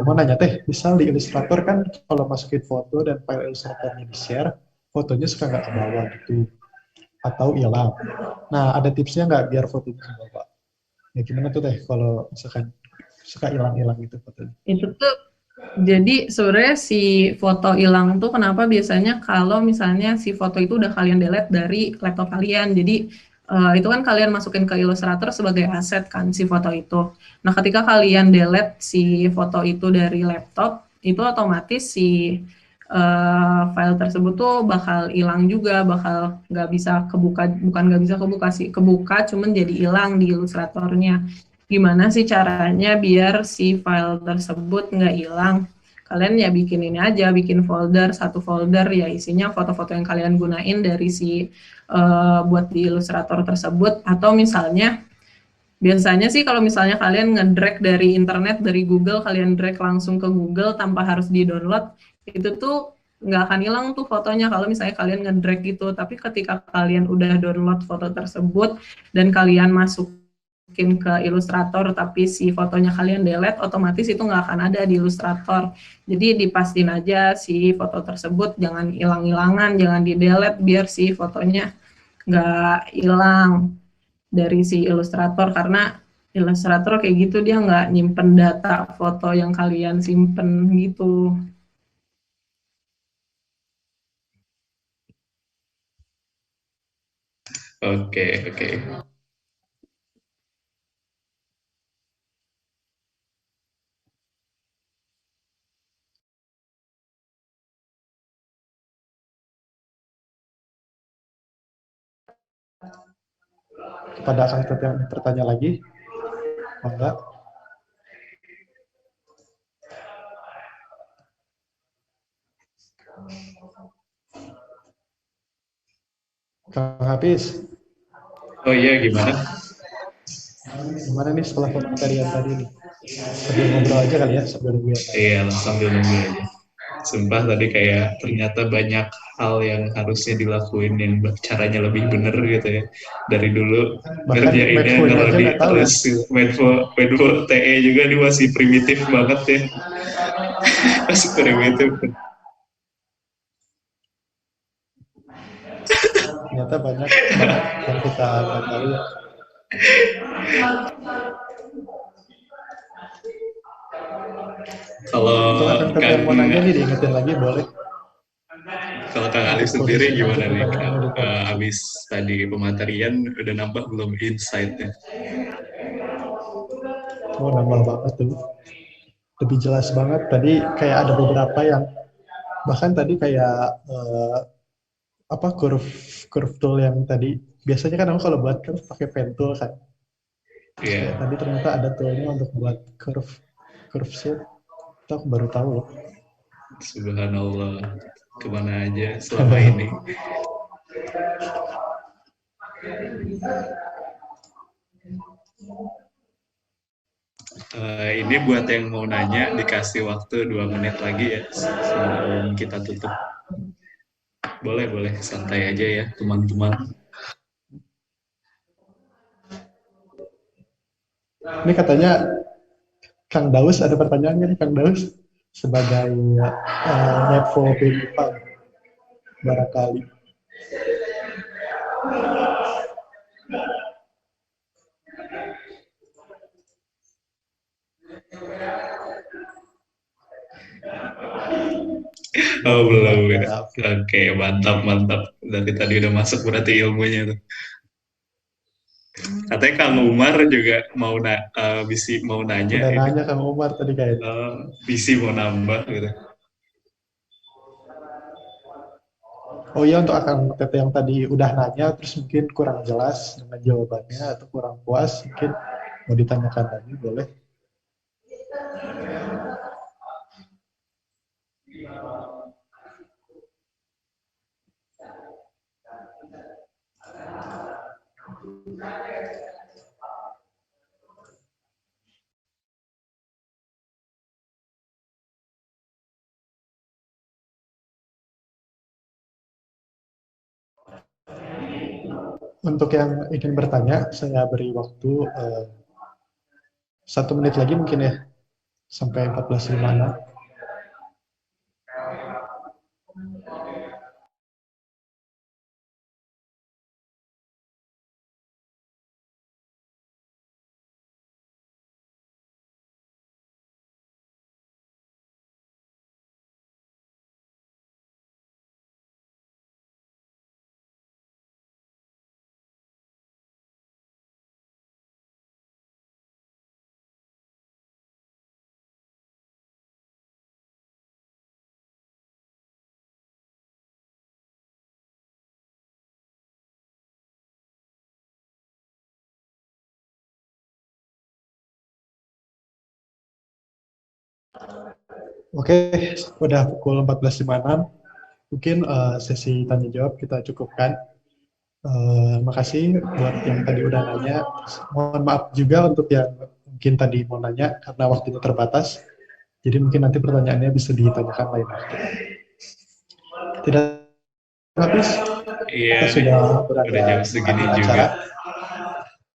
Mau nanya Teh, misal di Illustrator kan kalau masukin foto dan file Illustratornya di-share, fotonya suka nggak ke bawah gitu, atau hilang. Nah, ada tipsnya nggak biar fotonya ke bawah? Ya gimana tuh Teh kalau misalkan suka hilang-hilang gitu fotonya? Itu tuh jadi sebenarnya si foto hilang tuh kenapa biasanya kalau misalnya si foto itu udah kalian delete dari laptop kalian. Jadi itu kan kalian masukin ke Illustrator sebagai aset kan si foto itu. Nah, ketika kalian delete si foto itu dari laptop, itu otomatis si file tersebut tuh bakal hilang juga, bakal nggak bisa kebuka, bukan nggak bisa kebuka sih, kebuka cuman jadi hilang di Illustratornya. Gimana sih caranya biar si file tersebut nggak hilang? Kalian ya bikin ini aja, bikin satu folder ya isinya foto-foto yang kalian gunain dari si buat di Illustrator tersebut, atau misalnya biasanya sih kalau misalnya kalian ngedrag dari internet, dari Google, kalian drag langsung ke Google tanpa harus di-download, itu tuh nggak akan hilang tuh fotonya kalau misalnya kalian ngedrag gitu. Tapi ketika kalian udah download foto tersebut dan kalian masukin ke Illustrator tapi si fotonya kalian delete, otomatis itu nggak akan ada di Illustrator. Jadi dipastiin aja si foto tersebut jangan hilang-hilangan, jangan di-delete biar si fotonya nggak hilang dari si Illustrator, karena Illustrator kayak gitu dia nggak nyimpen data foto yang kalian simpen gitu. Oke, oke. Kepada Kang Tet yang bertanya lagi, enggak? Kang Hafiz, Oh iya, gimana? gimana nih setelah pematerian tadi nih? Sambil ngobrol aja kali ya, sambil nunggu yang lain. Iya, sambil nunggu aja. Sumpah tadi kayak ternyata banyak hal yang harusnya dilakuin yang caranya lebih bener gitu ya. Dari dulu Bahkan ngerjainnya Medfo-nya aja ngerodi nggak tahu ya. terus gitu. Medfo TE juga nih masih primitif banget ya. Masih primitif. Ternyata banyak banget yang kita nggak tahu ya. Kalau Kalau Kang Tet yang Kang mau nanya nih diingetin lagi boleh. kalau Kang Ali Untuk sendiri posisi nanti gimana nih Kang? pertanyaannya di kolom. Abis tadi pematerian udah nambah belum insight-nya? Oh, nambah banget tuh. Lebih jelas banget. Tadi kayak ada beberapa yang bahkan tadi kayak apa curve curve tool yang tadi biasanya kan aku kalau buat curve pakai pen tool kan. Terus kayak Iya, tadi ternyata ada toolnya untuk buat curve curve shape. Itu aku baru tahu loh. subhanallah. Kemana aja selama ini. Ini buat yang mau nanya dikasih waktu 2 menit lagi ya sebelum kita tutup. Boleh, boleh. Santai aja ya, teman-teman. Ini katanya Kang Daus, ada pertanyaan nih Kang Daus sebagai Nevo BIPA barangkali. Oh, belum ya. Ya, oke. Oke, mantap, mantap. Dari tadi udah masuk berarti ilmunya tuh. Katanya Kang Umar juga mau nanya Udah ini. nanya Kang Umar tadi kayaknya. Visi mau nambah gitu. Oh iya, untuk akan TT yang tadi udah nanya, terus mungkin kurang jelas dengan jawabannya atau kurang puas, mungkin mau ditanyakan lagi, boleh. Untuk yang ingin bertanya, saya beri waktu 1 menit lagi mungkin ya, sampai 14.56. Oke, udah pukul 14.56. Mungkin sesi tanya jawab kita cukupkan. Makasih buat yang tadi udah nanya. Mohon maaf juga untuk yang mungkin tadi mau nanya karena waktunya terbatas. Jadi mungkin nanti pertanyaannya bisa ditanyakan lain waktu. Tidak habis, Iya kita nih, sudah udah berada jam di segini akhir juga. acara.